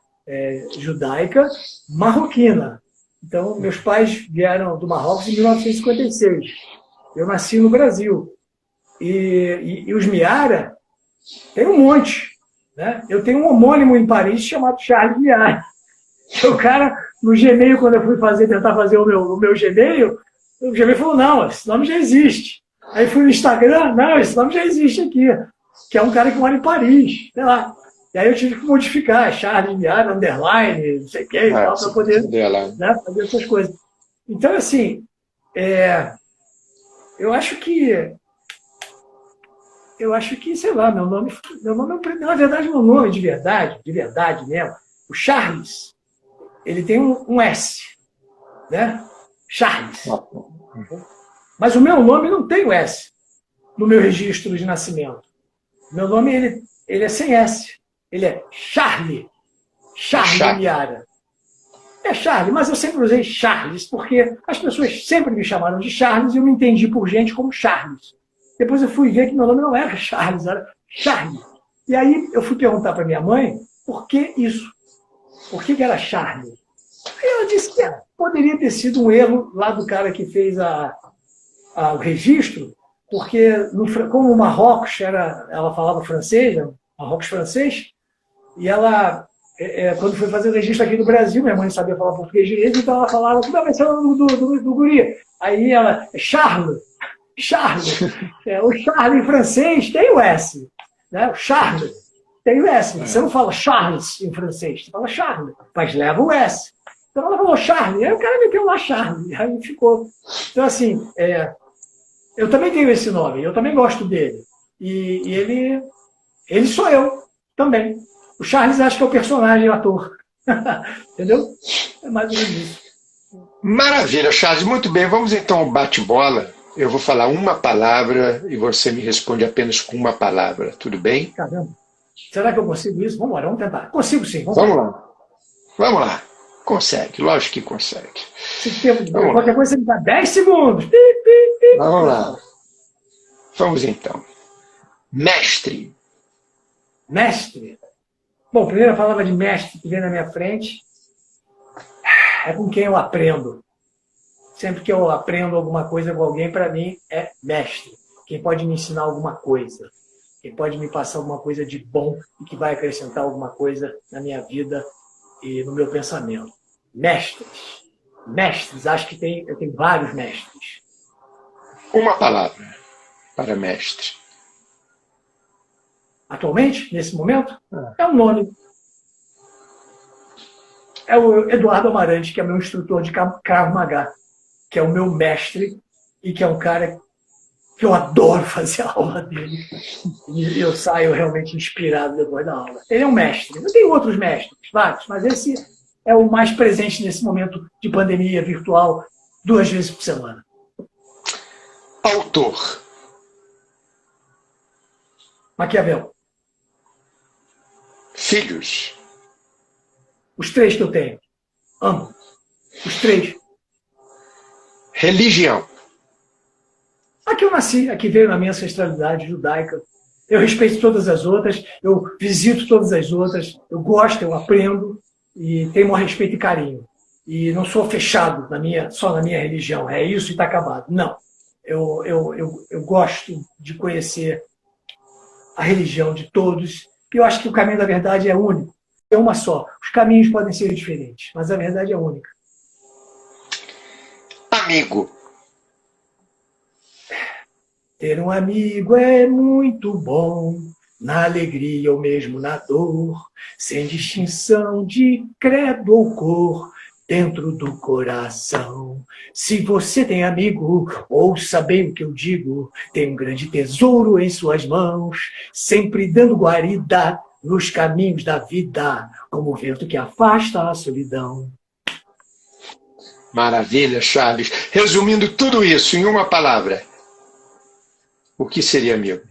judaica marroquina. Então, meus pais vieram do Marrocos em 1956. Eu nasci no Brasil. E os Miara, tem um monte. Né? Eu tenho um homônimo em Paris chamado Charles Miara. O cara, no Gmail, quando eu fui tentar fazer o meu Gmail, o Gmail falou, não, esse nome já existe. Aí fui no Instagram, não, esse nome já existe aqui. Que é um cara que mora em Paris, sei lá. E aí eu tive que modificar, Charles Miara, underline, não sei o que, para poder fazer essas coisas. Então, assim, eu acho que, sei lá, meu nome na verdade, meu nome de verdade mesmo, o Charles, ele tem um S, né? Charles. Mas o meu nome não tem o S no meu registro de nascimento. Meu nome, ele é sem S. Ele é Charlie Miara. É Charlie, mas eu sempre usei Charles, porque as pessoas sempre me chamaram de Charles e eu me entendi por gente como Charles. Depois eu fui ver que meu nome não era Charles, era Charlie. E aí eu fui perguntar para minha mãe por que isso. Por que era Charlie? Aí ela disse que poderia ter sido um erro lá do cara que fez o registro, porque como o Marrocos ela falava francês, Marrocos francês, e ela, quando foi fazer o registro aqui no Brasil, minha mãe sabia falar português direito, então ela falava, como vai ser o nome do guri? Aí ela, Charles. O Charles em francês tem o S. Né? O Charles tem o S. Você não fala Charles em francês, você fala Charles, mas leva o S. Então ela falou Charles, aí o cara meteu lá Charles, aí ficou. Então, assim, eu também tenho esse nome, eu também gosto dele. E ele sou eu também. O Charles acho que é o personagem, o ator. Entendeu? É mais ou menos isso. Maravilha, Charles. Muito bem, vamos então ao bate-bola. Eu vou falar uma palavra e você me responde apenas com uma palavra. Tudo bem? Caramba. Será que eu consigo isso? Vamos embora, vamos tentar. Consigo sim. Vamos lá. Consegue, lógico que consegue. Qualquer coisa você me dá 10 segundos. Vamos lá. Vamos então. Mestre. Bom, a primeira palavra de mestre que vem na minha frente é com quem eu aprendo. Sempre que eu aprendo alguma coisa com alguém, para mim, é mestre. Quem pode me ensinar alguma coisa. Quem pode me passar alguma coisa de bom e que vai acrescentar alguma coisa na minha vida e no meu pensamento. Mestres, acho que eu tenho vários mestres. Uma palavra para mestre. Atualmente, nesse momento, é um nome. É o Eduardo Amarante, que é meu instrutor de Krav Maga, que é o meu mestre e que é um cara que eu adoro fazer a aula dele. E eu saio realmente inspirado depois da aula. Ele é um mestre. Eu tenho outros mestres, vários, mas esse é o mais presente nesse momento de pandemia virtual, 2 vezes por semana. Autor. Maquiavel. Filhos. Os 3 que eu tenho. Amo. Os 3. Religião. Aqui eu nasci, aqui veio na minha ancestralidade judaica. Eu respeito todas as outras, eu visito todas as outras, eu gosto, eu aprendo e tenho um respeito e carinho. E não sou fechado só na minha religião, é isso e está acabado. Não. Eu gosto de conhecer a religião de todos. E eu acho que o caminho da verdade é único. É uma só. Os caminhos podem ser diferentes, mas a verdade é única. Amigo. Ter um amigo é muito bom, na alegria ou mesmo na dor, sem distinção de credo ou cor, dentro do coração. Se você tem amigo, ouça bem o que eu digo, tem um grande tesouro em suas mãos, sempre dando guarida nos caminhos da vida, como o vento que afasta a solidão. Maravilha, Charles. Resumindo tudo isso em uma palavra, o que seria amigo?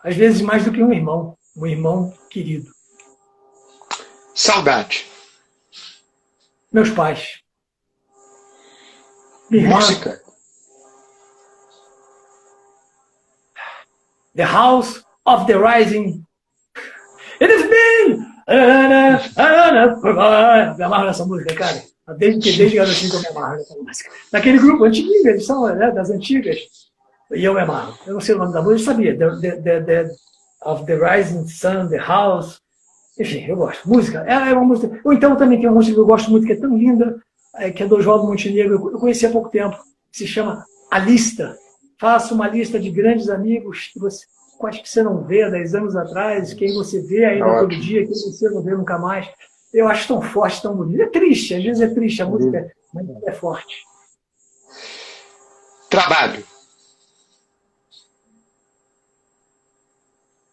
Às vezes mais do que um irmão querido. Saudade. Meus pais. Minha irmã. Música. The House of the Rising. It is me! Me amarro nessa música, cara. Desde garotinho que eu me amarro nessa música. Daquele grupo antigo, eles são das antigas. E eu me amarro. Eu não sei o nome da música, eu sabia. The of the Rising Sun, The House. Enfim, eu gosto. Música. É uma música. Ou então também tem uma música que eu gosto muito, que é tão linda, que é do Oswaldo Montenegro. Eu conheci há pouco tempo. Que se chama A Lista. Faça uma lista de grandes amigos que você, quais que você não vê há 10 anos atrás, quem você vê ainda todo dia, quem você não vê nunca mais. Eu acho tão forte, tão bonito. É triste, às vezes é triste a música, mas é forte. Trabalho.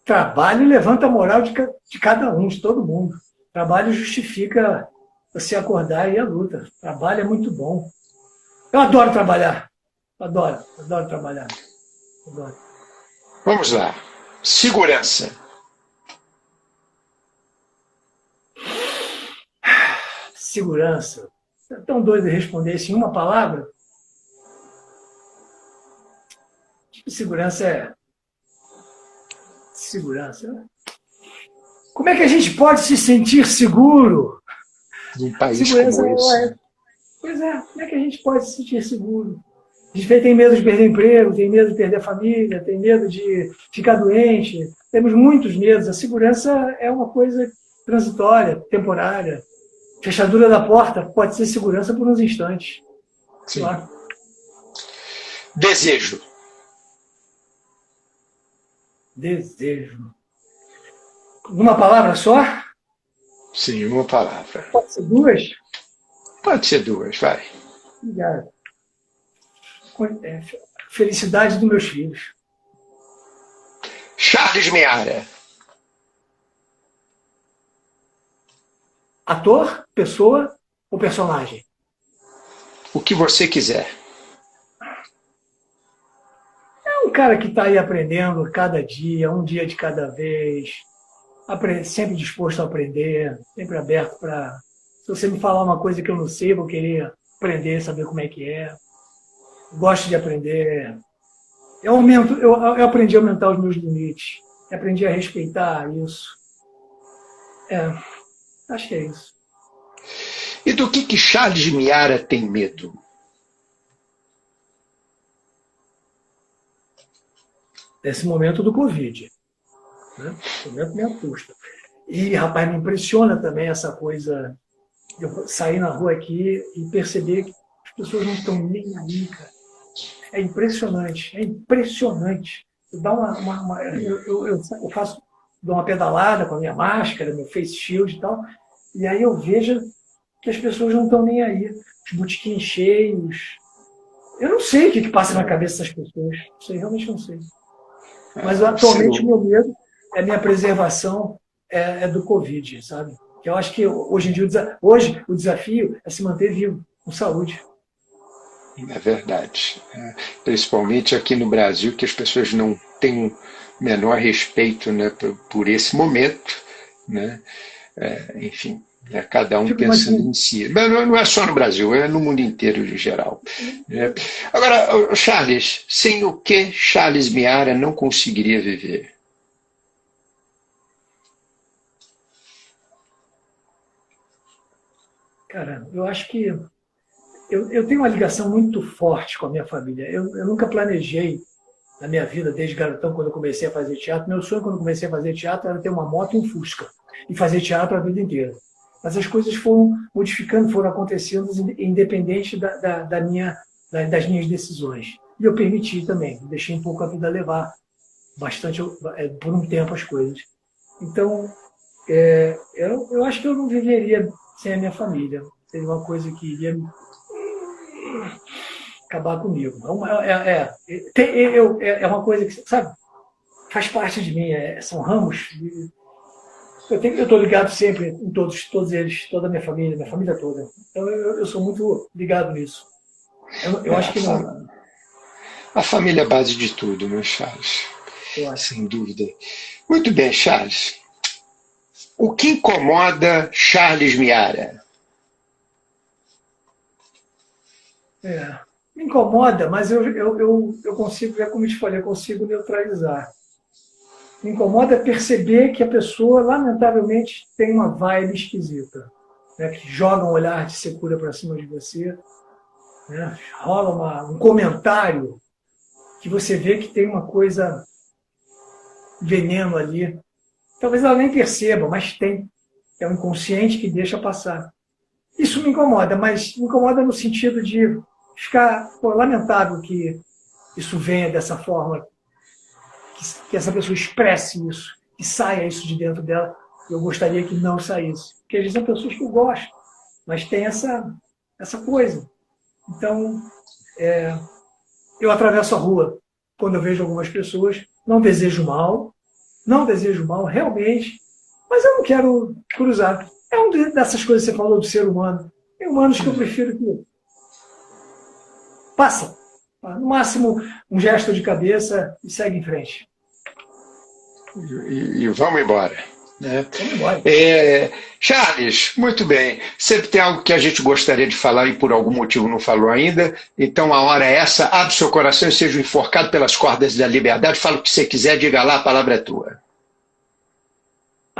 Trabalho levanta a moral de cada um, de todo mundo. Trabalho justifica você acordar e ir à luta. Trabalho é muito bom. Eu adoro trabalhar. Adoro trabalhar. Adoro. Vamos lá. Segurança. Segurança. Você é tão doido de responder isso em uma palavra? Segurança é... Segurança. Como é que a gente pode se sentir seguro? Num país Segurança como esse. Pois é, como é que a gente pode se sentir seguro? A gente tem medo de perder emprego, tem medo de perder a família, tem medo de ficar doente. Temos muitos medos. A segurança é uma coisa transitória, temporária. Fechadura da porta pode ser segurança por uns instantes. Sim. Claro. Desejo. Desejo. Numa palavra só? Sim, uma palavra. Pode ser 2? Pode ser 2, vai. Obrigado. Felicidade dos meus filhos. Charles Meara. Ator, pessoa ou personagem? O que você quiser. É um cara que está aí aprendendo cada dia, um dia de cada vez, sempre disposto a aprender, sempre aberto para... Se você me falar uma coisa que eu não sei, eu vou querer aprender, saber como é que é. Gosto de aprender. Eu aprendi a aumentar os meus limites. Aprendi a respeitar isso. Acho que é isso. E do que Charles Meara tem medo? Nesse momento do Covid. Né? Esse momento me assusta. E, rapaz, me impressiona também essa coisa de eu sair na rua aqui e perceber que as pessoas não estão nem aí, cara. É impressionante, é impressionante. Eu dou dou uma pedalada com a minha máscara, meu face shield e tal, e aí eu vejo que as pessoas não estão nem aí. Os botequins cheios, Eu não sei o que passa na cabeça dessas pessoas. Não sei, realmente não sei. Mas atualmente o meu medo é a minha preservação do Covid, sabe? Que eu acho que hoje em dia o desafio é se manter vivo, com saúde. É verdade. Principalmente aqui no Brasil, que as pessoas não têm o menor respeito, né, por esse momento, né? Enfim, cada um pensando em si. Mas não é só no Brasil, é no mundo inteiro em geral. Agora, Charles, sem o que Charles Miara não conseguiria viver? Cara, eu acho que eu tenho uma ligação muito forte com a minha família. Eu nunca planejei na minha vida, desde garotão, quando eu comecei a fazer teatro. Meu sonho, quando eu comecei a fazer teatro, era ter uma moto e um Fusca. E fazer teatro a vida inteira. Mas as coisas foram modificando, foram acontecendo, independente das minhas decisões. E eu permiti também, deixei um pouco a vida levar bastante, por um tempo, as coisas. Então, eu acho que eu não viveria sem a minha família. Seria uma coisa que iria acabar comigo. É uma coisa que, sabe, faz parte de mim, são ramos. Eu estou ligado sempre em todos eles, toda a minha família toda. Então eu sou muito ligado nisso. Eu acho que não. A família é a base de tudo, meu Charles. Eu acho. Sem dúvida. Muito bem, Charles. O que incomoda Charles Miara? Me incomoda, mas eu consigo, como eu te falei, eu consigo neutralizar. Me incomoda perceber que a pessoa, lamentavelmente, tem uma vibe esquisita, né? Que joga um olhar de secura para cima de você, né? Rola um comentário que você vê que tem uma coisa veneno ali. Talvez ela nem perceba, mas tem. É o inconsciente que deixa passar. Isso me incomoda, mas me incomoda no sentido de ficar lamentável que isso venha dessa forma, que essa pessoa expresse isso, que saia isso de dentro dela. Eu gostaria que não saísse. Porque às vezes são pessoas que eu gosto, mas tem essa coisa. Então, eu atravesso a rua quando eu vejo algumas pessoas, não desejo mal realmente, mas eu não quero cruzar. É uma dessas coisas que você falou do ser humano. Tem humanos que eu prefiro que passa. No máximo, um gesto de cabeça e segue em frente. E vamos embora. Né? Vamos embora. Charles, muito bem. Sempre tem algo que a gente gostaria de falar e por algum motivo não falou ainda. Então a hora é essa. Abre seu coração e seja enforcado pelas cordas da liberdade. Fala o que você quiser, diga lá, a palavra é tua.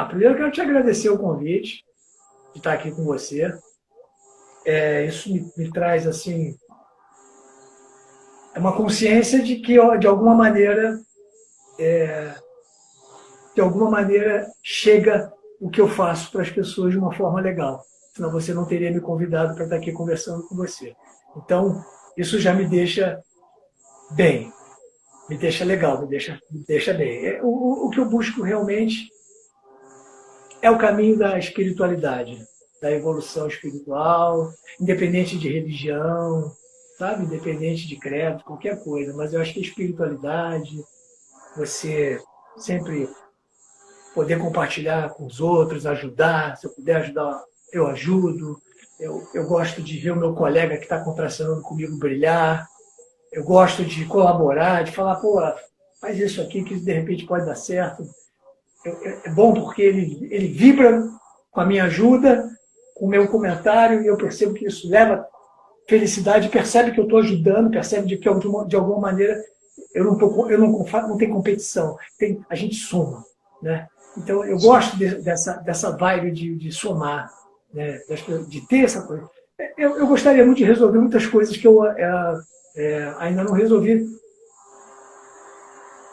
Primeiro eu quero te agradecer o convite de estar aqui com você. Isso me traz assim uma consciência de que, de alguma maneira, chega o que eu faço para as pessoas de uma forma legal. Senão você não teria me convidado para estar aqui conversando com você. Então, isso já me deixa bem, me deixa legal, me deixa bem. O que eu busco realmente é o caminho da espiritualidade, da evolução espiritual, independente de religião, sabe? Independente de credo, qualquer coisa. Mas eu acho que a espiritualidade, você sempre poder compartilhar com os outros, ajudar, se eu puder ajudar, eu ajudo. Eu gosto de ver o meu colega que está contracenando comigo brilhar. Eu gosto de colaborar, de falar, pô, faz isso aqui que de repente pode dar certo. É bom porque ele vibra com a minha ajuda, com o meu comentário, e eu percebo que isso leva felicidade, percebe que eu estou ajudando, percebe que de alguma maneira eu não tenho competição, a gente soma, né? Então eu gosto dessa vibe de somar, né? De ter essa coisa. Eu gostaria muito de resolver muitas coisas que eu ainda não resolvi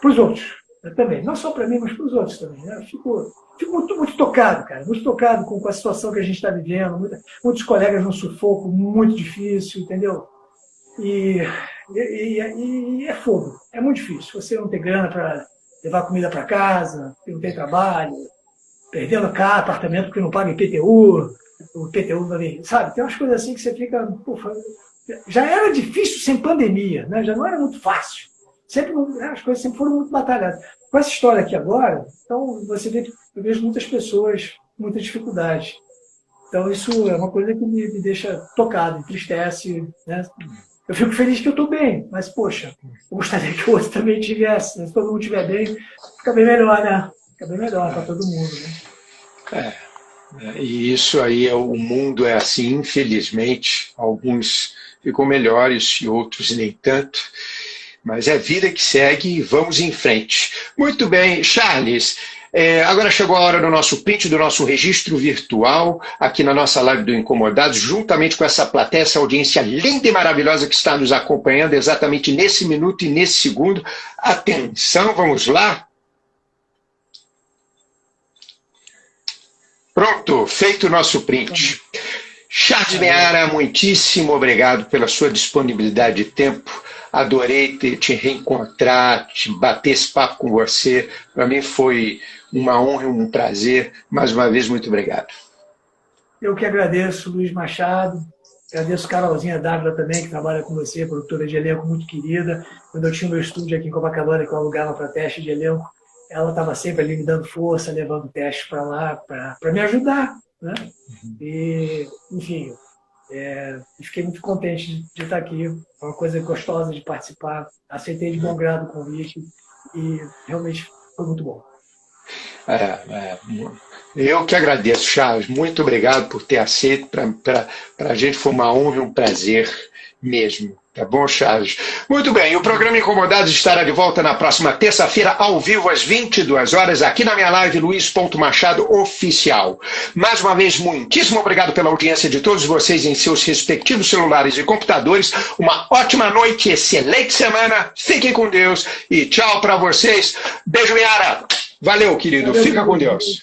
para os outros, também, não só para mim, mas para os outros também, né? Eu fico muito tocado, cara, muito tocado com a situação que a gente está vivendo, muitos colegas num sufoco muito difícil, entendeu? E é fogo, é muito difícil. Você não tem grana para levar comida para casa, não tem trabalho, perdendo apartamento porque não paga IPTU, o IPTU, sabe? Tem umas coisas assim que você fica, já era difícil sem pandemia, né? Já não era muito fácil. Sempre, as coisas sempre foram muito batalhadas. Com essa história aqui agora, então você vê que eu vejo muitas pessoas com muita dificuldade. Então isso é uma coisa que me deixa tocado, entristece, né? Eu fico feliz que eu estou bem, mas, poxa, eu gostaria que o outro também tivesse. Né? Se todo mundo estiver bem, fica bem melhor, né? Fica bem melhor para todo mundo, né? E isso aí, o mundo é assim, infelizmente. Alguns ficam melhores e outros nem tanto. Mas é vida que segue e vamos em frente. Muito bem, Charles. Agora chegou a hora do nosso print, do nosso registro virtual, aqui na nossa live do Incomodados, juntamente com essa plateia, essa audiência linda e maravilhosa que está nos acompanhando exatamente nesse minuto e nesse segundo. Atenção, vamos lá. Pronto, feito o nosso print. Charles Meara, muitíssimo obrigado pela sua disponibilidade de tempo. Adorei te reencontrar, te bater esse papo com você. Para mim foi uma honra e um prazer. Mais uma vez, muito obrigado. Eu que agradeço, Luiz Machado. Agradeço Carolzinha Dávila também, que trabalha com você, produtora de elenco muito querida. Quando eu tinha o meu estúdio aqui em Copacabana, que eu alugava para teste de elenco, ela estava sempre ali me dando força, levando testes para lá, para me ajudar, né? E, enfim, fiquei muito contente de estar aqui. Foi uma coisa gostosa de participar. Aceitei de bom grado o convite e realmente foi muito bom. Eu que agradeço, Charles. Muito obrigado por ter aceito. Para a gente foi uma honra e um prazer mesmo. Tá bom, Charles? Muito bem, o programa Incomodados estará de volta na próxima terça-feira, ao vivo, às 22 horas, aqui na minha live, Luiz.Machado Oficial. Mais uma vez, muitíssimo obrigado pela audiência de todos vocês em seus respectivos celulares e computadores. Uma ótima noite, excelente semana, fiquem com Deus e tchau para vocês. Beijo, Meara. Valeu, querido. Fica com Deus.